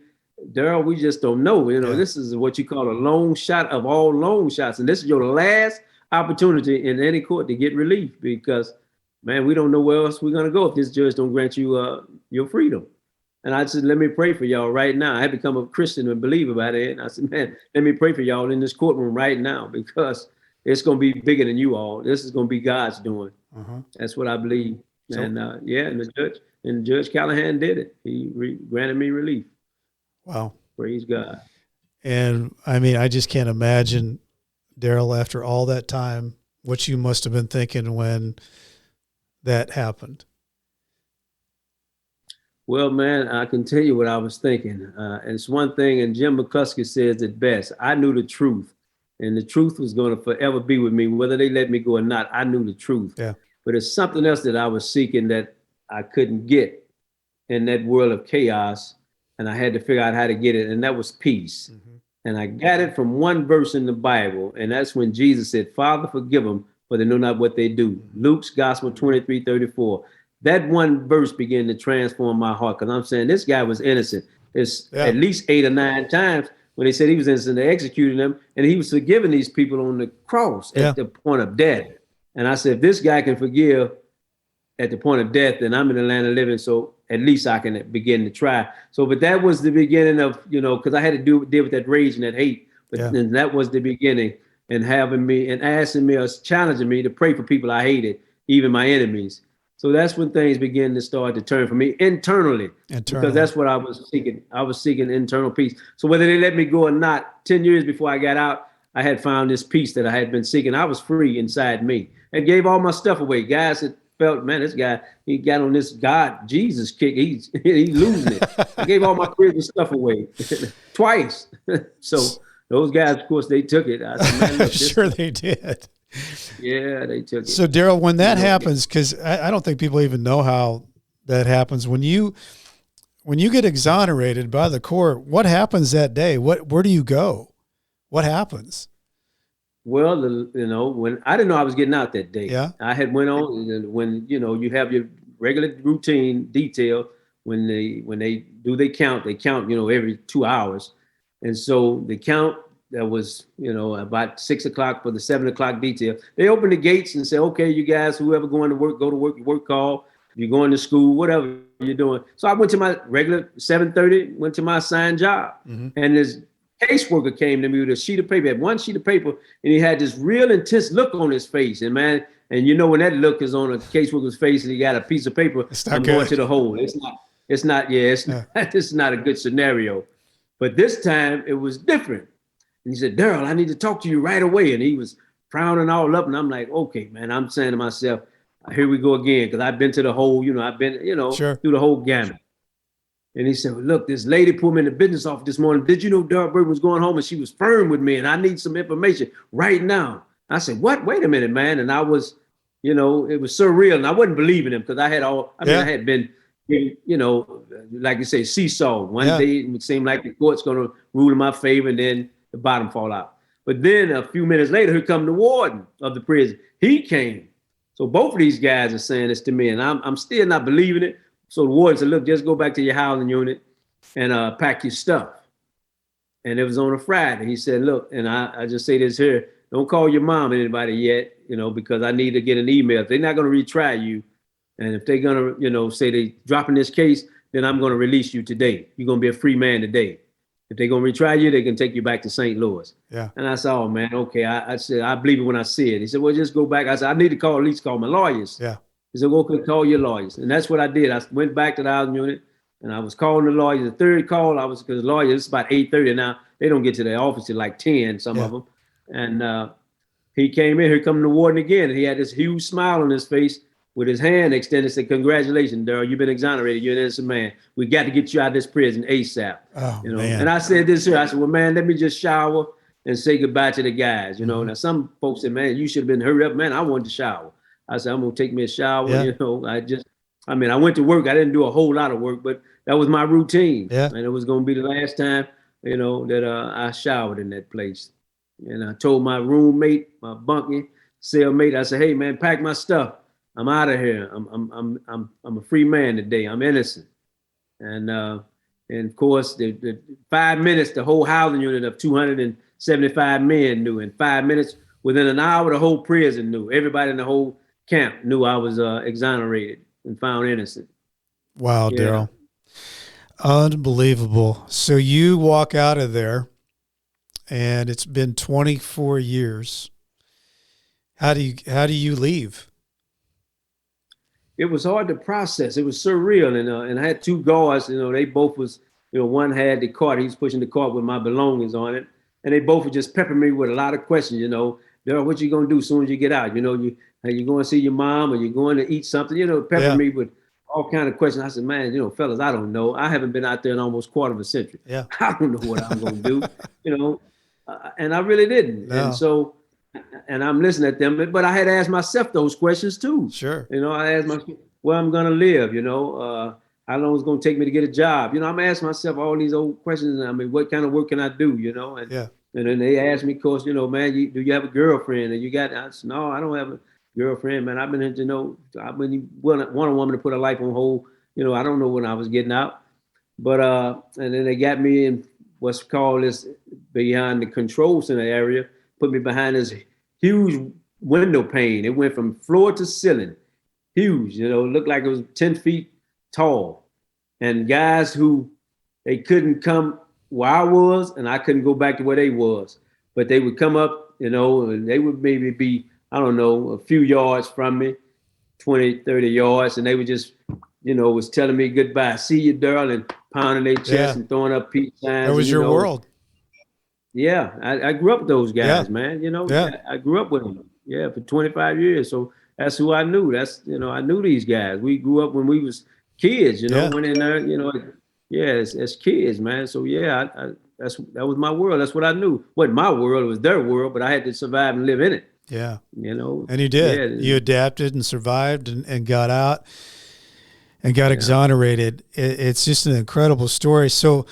Darryl, we just don't know. This is what you call a long shot of all long shots. And this is your last opportunity in any court to get relief because, man, we don't know where else we're going to go if this judge don't grant you your freedom. And I said, let me pray for y'all right now. I had become a Christian and believer by that. And I said, man, let me pray for y'all in this courtroom right now because, it's going to be bigger than you all. This is going to be God's doing. Uh-huh. That's what I believe. So, and and Judge Callahan did it. He granted me relief. Wow. Praise God. And I mean, I just can't imagine, Darryl, after all that time, what you must have been thinking when that happened. Well, man, I can tell you what I was thinking. And it's one thing, and Jim McCuskey says it best. I knew the truth, and the truth was going to forever be with me, whether they let me go or not. I knew the truth. Yeah. But it's something else that I was seeking that I couldn't get in that world of chaos, and I had to figure out how to get it, and that was peace. Mm-hmm. And I got it from one verse in the Bible, and that's when Jesus said, "Father, forgive them, for they know not what they do." Mm-hmm. Luke's Gospel 23:34. That one verse began to transform my heart, because I'm saying this guy was innocent. It's at least 8 or 9 times when they said he was innocent, they executed him, and he was forgiving these people on the cross at the point of death. And I said, if this guy can forgive at the point of death, then I'm in the land of living, so at least I can begin to try. So, but that was the beginning of, because I had to deal with that rage and that hate. But then that was the beginning, and having me and asking me or challenging me to pray for people I hated, even my enemies. So that's when things began to start to turn for me internally, because that's what I was seeking. I was seeking internal peace. So whether they let me go or not, 10 years before I got out, I had found this peace that I had been seeking. I was free inside me, and gave all my stuff away. Guys that felt, man, this guy, he got on this God, Jesus kick. He's losing it. I gave all my crazy stuff away twice. So those guys, of course, they took it. I said, man, look, sure they did. Yeah, they took it. So Darryl, when that happens, because I don't think people even know how that happens. When you get exonerated by the court, what happens that day? Where do you go? What happens? Well, when I didn't know I was getting out that day. Yeah. I had went on when you have your regular routine detail. When they do they count every 2 hours, and so the count. That was, about 6 o'clock for the 7 o'clock detail. They opened the gates and said, okay, you guys, whoever going to work, go to work, your work call. If you're going to school, whatever you're doing. So I went to my regular 7:30, went to my assigned job. Mm-hmm. And this caseworker came to me with a sheet of paper, had one sheet of paper, and he had this real intense look on his face. And man, and when that look is on a caseworker's face and he got a piece of paper, I'm going to the hole. It's not a good scenario. But this time it was different. And he said, Darryl, I need to talk to you right away. And he was frowning all up. And I'm like, okay, man, I'm saying to myself, here we go again. Because I've been to the whole, I've been, sure, through the whole gamut. And he said, well, look, this lady pulled me in the business office this morning. Did you know Darryl Burton was going home and she was firm with me and I need some information right now? I said, what? Wait a minute, man. And I was, it was surreal. And I wasn't believing him because I had been, like you say, seesaw. One day it would seem like the court's going to rule in my favor, and then the bottom fall out. But then a few minutes later, here come the warden of the prison. He came. So both of these guys are saying this to me, and I'm still not believing it. So the warden said, look, just go back to your housing unit and pack your stuff. And it was on a Friday. He said, look, and I just say this here, don't call your mom and anybody yet, because I need to get an email. If they're not going to retry you, and if they're going to, say they dropping this case, then I'm going to release you today. You're going to be a free man today. If they're going to retry you, they can take you back to St. Louis. Yeah. And I said, oh, man, okay. I said, I believe it when I see it. He said, well, just go back. I said, I need to at least call my lawyers. Yeah. He said, well, okay, call your lawyers. And that's what I did. I went back to the housing unit, and I was calling the lawyers. The third call, because lawyers, it's about 8:30 now. They don't get to their office till like 10, some of them. And he came in. Here come the warden again. And he had this huge smile on his face with his hand extended, said, congratulations, Darryl, you've been exonerated. You're an innocent man. We got to get you out of this prison ASAP. Oh, man. And I said this here. I said, well, man, let me just shower and say goodbye to the guys. Mm-hmm. Now some folks said, man, you should have been hurry up. Man, I wanted to shower. I said, I'm going to take me a shower. Yeah. I went to work. I didn't do a whole lot of work, but that was my routine. Yeah. And it was going to be the last time, that I showered in that place. And I told my roommate, my bunkie, cellmate, I said, hey, man, pack my stuff. I'm out of here. I'm a free man today. I'm innocent. And of course, the 5 minutes, the whole housing unit of 275 men knew. In 5 minutes, within an hour, the whole prison knew. Everybody in the whole camp knew I was exonerated and found innocent. Wow, yeah. Darryl. Unbelievable. So you walk out of there, and it's been 24 years. How do you leave? It was hard to process. It was surreal, and I had two guards. They both was, one had the cart. He was pushing the cart with my belongings on it, and they both were just peppering me with a lot of questions. Darryl, what you gonna do as soon as you get out? Are you going to see your mom, or you going to eat something? Peppering me with all kind of questions. I said, man, fellas, I don't know. I haven't been out there in almost quarter of a century. Yeah, I don't know what I'm gonna do. And I really didn't. No. And so. And I'm listening at them, but I had to ask myself those questions too. Sure. I asked myself where I'm going to live, how long it's going to take me to get a job. I'm asking myself all these old questions. I mean, what kind of work can I do, And then they asked me, of course, man, do you have a girlfriend? And I said, no, I don't have a girlfriend, man. I've been, I've been want a woman to put her life on hold. I don't know when I was getting out. But, and then they got me in what's called this behind the control center area, put me behind this huge window pane. It went from floor to ceiling, huge, looked like it was 10 feet tall. And guys who, they couldn't come where I was, and I couldn't go back to where they was. But they would come up, and they would maybe be, I don't know, a few yards from me, 20, 30 yards. And they would just, was telling me goodbye. See you, Darryl, and pounding their chest and throwing up peace signs. That was your world. Yeah, I grew up with those guys, man. I grew up with them. Yeah, for 25 years. So that's who I knew. I knew these guys. We grew up when we was kids. Went in there. As kids, man. So that was my world. That's what I knew. Wasn't my world. It was their world. But I had to survive and live in it. Yeah. And you did. You adapted and survived and got out and got exonerated. It's just an incredible story. So,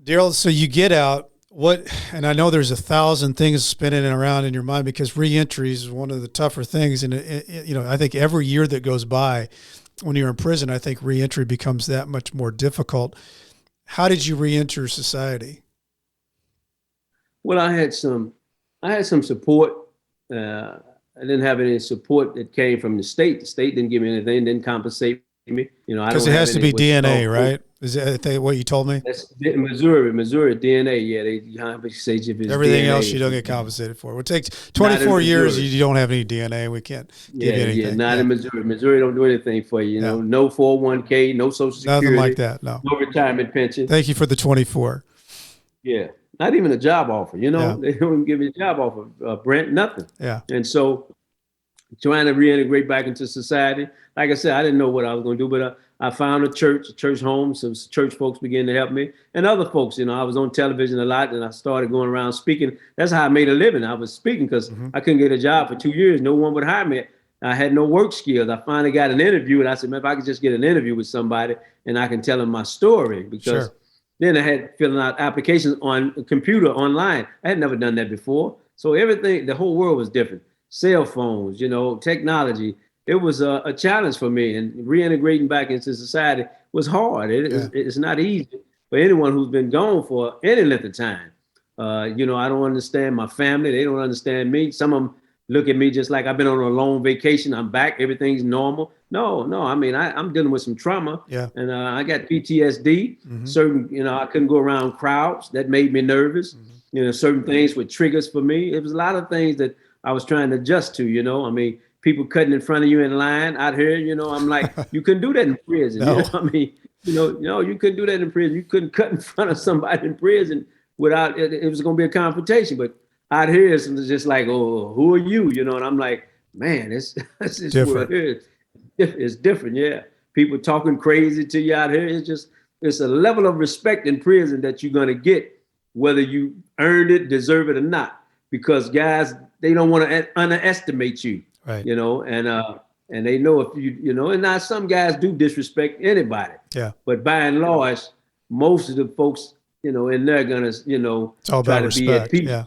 Darryl, so you get out, and I know there's 1,000 things spinning around in your mind because reentry is one of the tougher things. And, I think every year that goes by when you're in prison, I think reentry becomes that much more difficult. How did you reenter society? Well, I had some support. I didn't have any support that came from the state. The state didn't give me anything, didn't compensate me. Because it has to be DNA, right? Is that what you told me? That's Missouri DNA. Yeah, they compensate you if it's everything DNA. Else you don't get compensated for. It takes 24 years. You don't have any DNA. We can't give you anything. Not in Missouri. Missouri don't do anything for you. No 401k, no Social Security, nothing like that. No retirement pension. Thank you for the 24. Yeah, not even a job offer. They don't even give me a job offer. Brent, nothing. Yeah, and so trying to reintegrate back into society. Like I said, I didn't know what I was going to do, but I found a church home. Some church folks began to help me, and other folks. I was on television a lot, and I started going around speaking. That's how I made a living. I was speaking because I couldn't get a job for 2 years. No one would hire me. I had no work skills. I finally got an interview, and I said, man, if I could just get an interview with somebody, and I can tell them my story, because then I had filling out applications on a computer online. I had never done that before. So everything, the whole world was different. Cell phones, technology. It was a challenge for me, and reintegrating back into society was hard. It's not easy for anyone who's been gone for any length of time. I don't understand my family. They don't understand me. Some of them look at me just like I've been on a long vacation. I'm back. Everything's normal. No. I mean, I'm dealing with some trauma. Yeah. And I got PTSD. Certain, I couldn't go around crowds. That made me nervous. Certain things were triggers for me. It was a lot of things that I was trying to adjust to, I mean, people cutting in front of you in line out here, I'm like, you couldn't do that in prison. No. You couldn't do that in prison. You couldn't cut in front of somebody in prison without, it was going to be a confrontation. But out here, it's just like, oh, who are you? And I'm like, man, it's different. It's different. Yeah. People talking crazy to you out here. It's a level of respect in prison that you're going to get, whether you earned it, deserve it or not, because guys, they don't want to underestimate you. Right. And they know if and now some guys do disrespect anybody. Yeah. But by and large, most of the folks, in there gonna, it's all about try to respect. be at peace. Yeah.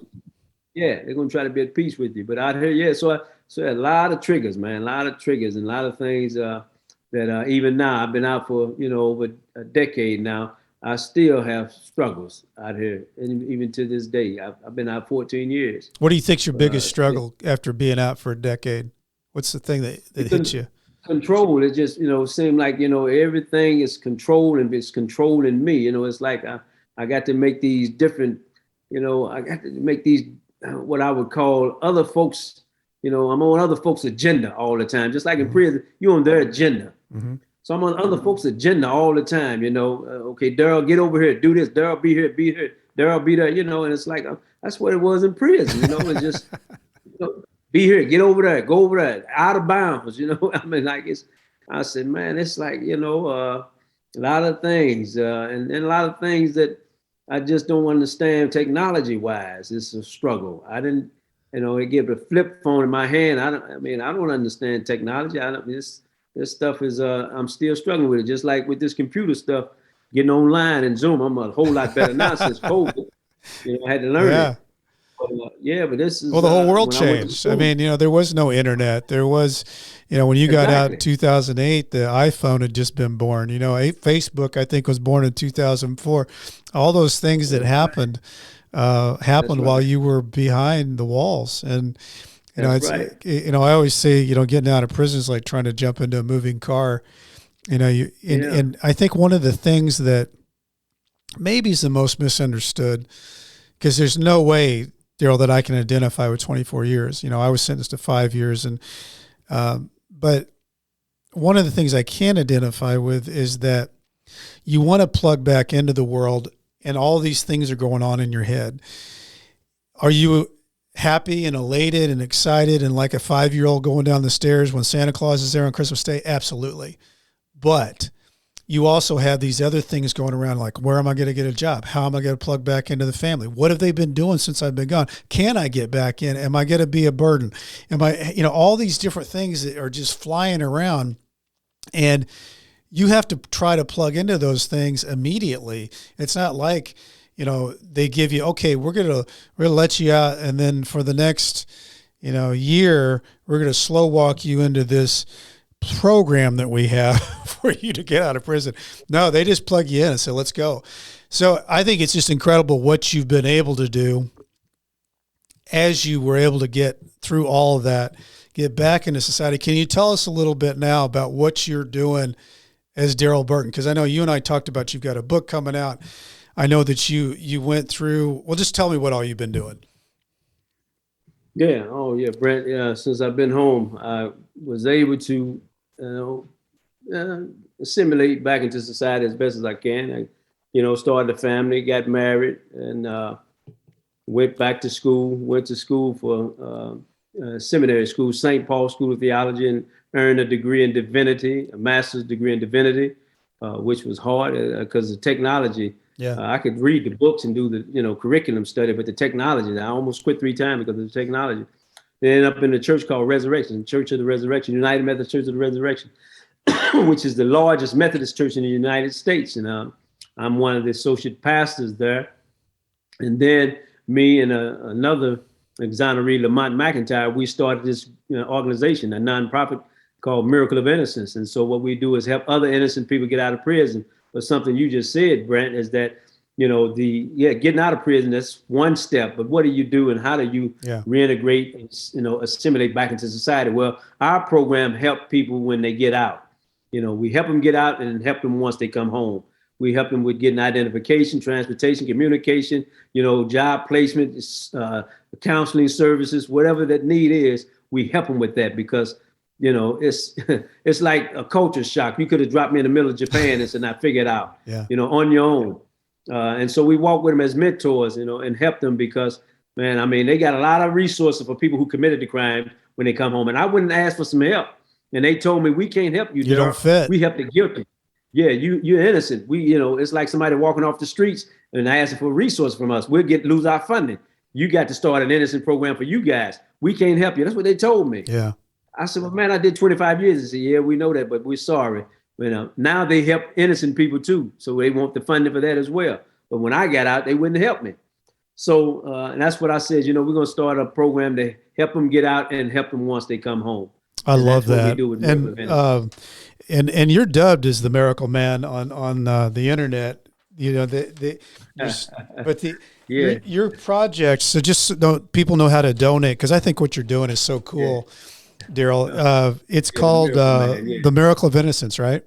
Yeah, they're gonna try to be at peace with you. But out here, so a lot of triggers, man, a lot of triggers and a lot of things that even now, I've been out for, over a decade now. I still have struggles out here, and even to this day, I've been out 14 years. What do you think's your biggest struggle after being out for a decade? What's the thing that hits you? Control. It just, seemed like, everything is controlled and it's controlling me. It's like I got to make these different, I got to make these what I would call other folks. I'm on other folks' agenda all the time. Just like in prison, you're on their agenda. So I'm on other folks' agenda all the time. Okay, Darryl, get over here, do this. Darryl, be here, be here. Darryl, be there. And it's like that's what it was in prison. It's just be here, get over there, go over there, out of bounds. I mean, like I said, man, it's like a lot of things, and a lot of things that I just don't understand technology wise. It's a struggle. I didn't. They give a flip phone in my hand. I don't understand technology. This stuff is, I'm still struggling with it. Just like with this computer stuff, getting online and Zoom, I'm a whole lot better now since COVID. I had to learn it. But, but this is. Well, the whole world changed. There was no internet. There was, when you got out in 2008, the iPhone had just been born. Facebook, I think, was born in 2004. All those things that happened while you were behind the walls. And, I always say, getting out of prison is like trying to jump into a moving car. And I think one of the things that maybe is the most misunderstood, because there's no way, Darryl, that I can identify with 24 years. I was sentenced to 5 years. But one of the things I can identify with is that you want to plug back into the world and all these things are going on in your head. Are you happy and elated and excited and like a 5-year-old going down the stairs when Santa Claus is there on Christmas Day? Absolutely. But you also have these other things going around, like, where am I going to get a job? How am I going to plug back into the family? What have they been doing since I've been gone? Can I get back in? Am I going to be a burden? Am I, all these different things that are just flying around, and you have to try to plug into those things immediately. It's not like, they give you, okay, we're going to let you out, and then for the next, year, we're going to slow walk you into this program that we have for you to get out of prison. No, they just plug you in and say, let's go. So I think it's just incredible what you've been able to do as you were able to get through all of that, get back into society. Can you tell us a little bit now about what you're doing as Darryl Burton? Because I know you and I talked about, you've got a book coming out. I know that you went through, well, just tell me what all you've been doing. Yeah. Oh, yeah, Brent. Yeah. Since I've been home, I was able to assimilate back into society as best as I can. I, started a family, got married, and went back to school. Went to school for seminary school, St. Paul School of Theology, and earned a degree in divinity, a master's degree in divinity, which was hard because of technology. Yeah, I could read the books and do the curriculum study, but the technology, I almost quit 3 times because of the technology. Then ended up in a church called Resurrection, Church of the Resurrection, United Methodist Church of the Resurrection, which is the largest Methodist church in the United States. And I'm one of the associate pastors there. And then me and another exoneree, Lamont McIntyre, we started this organization, a nonprofit called Miracle of Innocence. And so what we do is help other innocent people get out of prison. But something you just said, Brent, is that getting out of prison, that's one step, but what do you do and how do you reintegrate and, assimilate back into society? Well, our program helps people when they get out. We help them get out and help them once they come home. We help them with getting identification, transportation, communication, job placement, counseling services, whatever that need is, we help them with that because, it's like a culture shock. You could have dropped me in the middle of Japan and said, "Now figure it out," on your own. And so we walk with them as mentors, and help them because, man, they got a lot of resources for people who committed the crime when they come home. And I wouldn't ask for some help. And they told me, we can't help you. You don't fit. We help the guilty. Yeah, you're innocent. We, it's like somebody walking off the streets and asking for a resource from us. We'll lose our funding. You got to start an innocent program for you guys. We can't help you. That's what they told me. Yeah. I said, well, man, I did 25 years. They said, yeah, we know that, but we're sorry. Now they help innocent people too. So they want the funding for that as well. But when I got out, they wouldn't help me. So, and that's what I said, we're going to start a program to help them get out and help them once they come home. I love that. And you're dubbed as the miracle man on the internet, your project. So just so people know how to donate, because I think what you're doing is so cool, Darryl. It's called The Miracle of Innocence, right?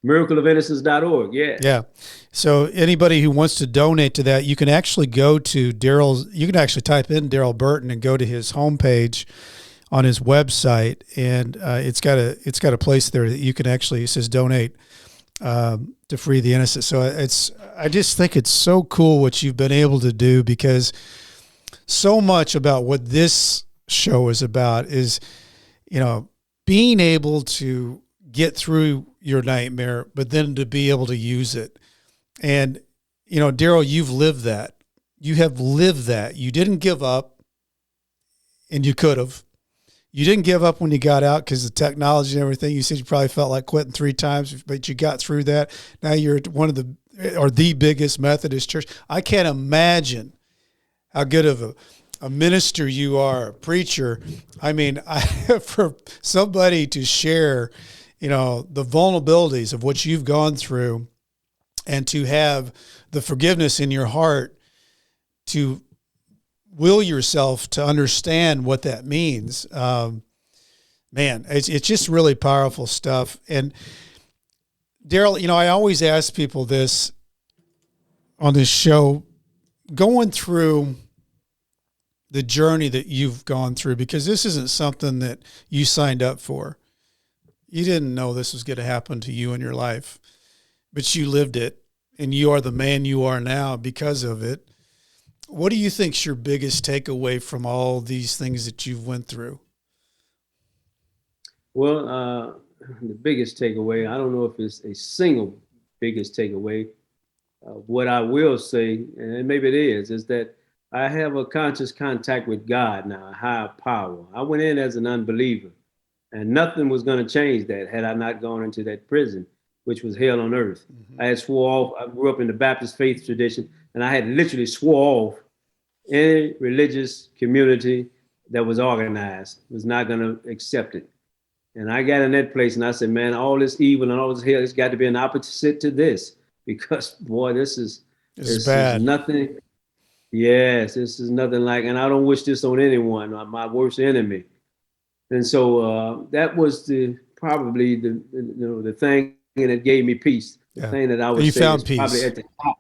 miracleofinnocence.org. Yeah. Yeah. So anybody who wants to donate to that, you can actually go to Darryl's, you can actually type in Darryl Burton and go to his homepage on his website. And it's got a place there that you can actually, it says donate to free the innocent. So I just think it's so cool what you've been able to do, because so much about what this show is about is, being able to get through your nightmare, but then to be able to use it. And, Darryl, you've lived that. You have lived that. You didn't give up, and you could have. You didn't give up when you got out because of technology and everything. You said you probably felt like quitting 3 times, but you got through that. Now you're at one of the biggest Methodist church. I can't imagine how good of a minister you are, a preacher. I mean, for somebody to share, the vulnerabilities of what you've gone through, and to have the forgiveness in your heart to will yourself to understand what that means. Man, it's just really powerful stuff. And Darryl, I always ask people this on this show, going through the journey that you've gone through, because this isn't something that you signed up for. You didn't know this was going to happen to you in your life, but you lived it, and you are the man you are now because of it. What do you think's your biggest takeaway from all these things that you've went through? Well, the biggest takeaway, I don't know if it's a single biggest takeaway. What I will say, and maybe it is that I have a conscious contact with God now, a higher power. I went in as an unbeliever, and nothing was going to change that had I not gone into that prison, which was hell on earth. Mm-hmm. I had swore off. I grew up in the Baptist faith tradition, and I had literally swore off any religious community that was organized, was not going to accept it. And I got in that place, and I said, man, all this evil and all this hell, it's got to be an opposite to this, because boy, this is bad. Is nothing. Yes, this is nothing like, and I don't wish this on anyone, my worst enemy. And so that was probably the thing that gave me peace. The thing that I was found peace. Probably at the top.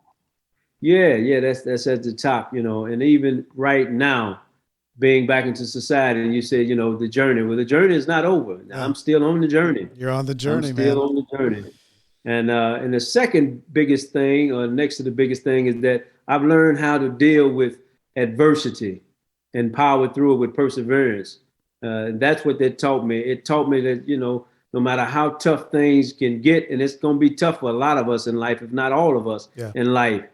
Yeah, that's at the top, and even right now, being back into society, and you said, the journey. Well, the journey is not over. Yeah. I'm still on the journey. You're on the journey, I'm still on the journey. And the second biggest thing, or next to the biggest thing, is that I've learned how to deal with adversity and power through it with perseverance. That's what that taught me. It taught me that, no matter how tough things can get, and it's going to be tough for a lot of us in life, if not all of us in life,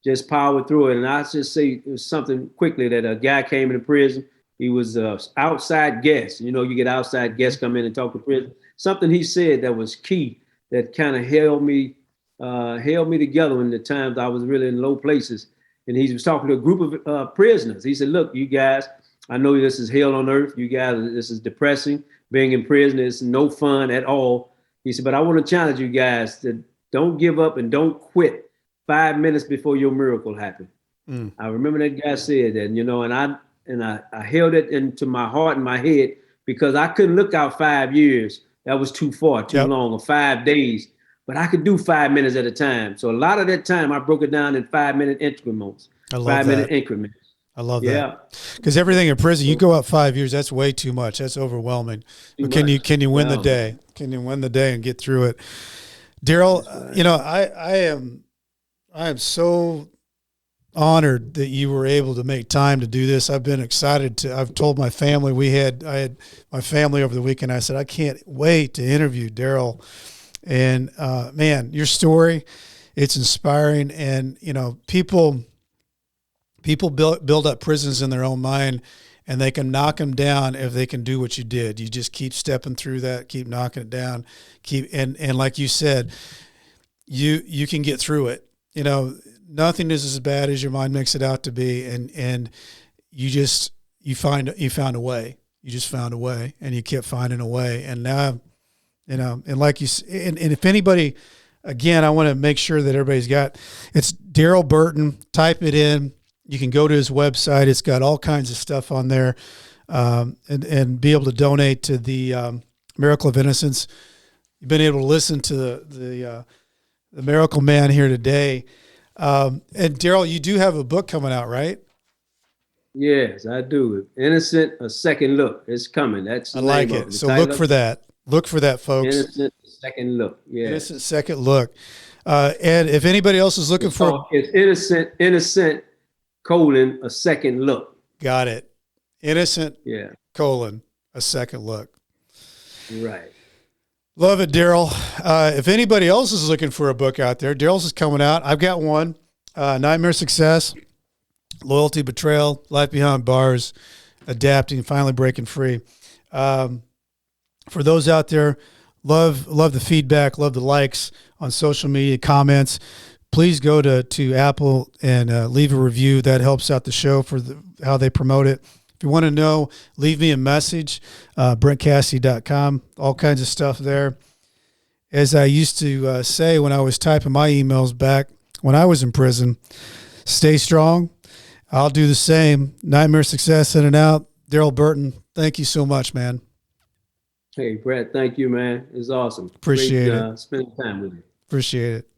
just power through it. And I'll just say it was something quickly that a guy came into prison. He was an outside guest. You get outside guests come in and talk to prison. Something he said that was key, that kind of held me together in the times I was really in low places. And he was talking to a group of prisoners. He said, look, you guys, I know this is hell on earth. You guys, this is depressing. Being in prison is no fun at all. He said, but I want to challenge you guys to don't give up and don't quit 5 minutes before your miracle happened. I remember that guy said that, and I held it into my heart and my head, because I couldn't look out 5 years. That was too far, too long, or 5 days. But I could do 5 minutes at a time. So a lot of that time, I broke it down in 5-minute increments. I love 5-minute increments. I love that. Because everything in prison, you go out 5 years, that's way too much. That's overwhelming. But can you win the day? Can you win the day and get through it? Darryl, I am so honored that you were able to make time to do this. I've been excited I've told my family, I had my family over the weekend. I said, I can't wait to interview Darryl. And man, your story, it's inspiring. And, people build up prisons in their own mind, and they can knock them down if they can do what you did. You just keep stepping through that, keep knocking it down, and like you said, you can get through it. Nothing is as bad as your mind makes it out to be. And you found a way. You just found a way, and you kept finding a way. And now, and like you, and if anybody, again, I want to make sure that everybody's it's Darryl Burton. Type it in. You can go to his website. It's got all kinds of stuff on there, and be able to donate to the Miracle of Innocence. you've been able to listen to the Miracle Man here today. And Darryl, you do have a book coming out, right? Yes, I do. Innocent, a second look. It's coming. That's the I like name it. of So look for that. Look for that, folks. Innocent, a second look. Yeah. Innocent second look. And if anybody else is looking for, it's innocent, colon, a second look. got it. Innocent, Yeah. colon, a second look. Right. Love it, Darryl. If anybody else is looking for a book out there, Darryl's is coming out. I've got one, Nightmare Success, Loyalty, Betrayal, Life Behind Bars, Adapting, Finally Breaking Free. For those out there, love the feedback, love the likes on social media, comments. Please go to Apple and leave a review. That helps out the show for how they promote it. If you want to know, leave me a message, BrentCassidy.com, all kinds of stuff there. As I used to say when I was typing my emails back when I was in prison, stay strong. I'll do the same. Nightmare Success in and out. Darryl Burton, thank you so much, man. Hey, Brett, thank you, man. It's awesome. Appreciate it. Spending time with you. Appreciate it.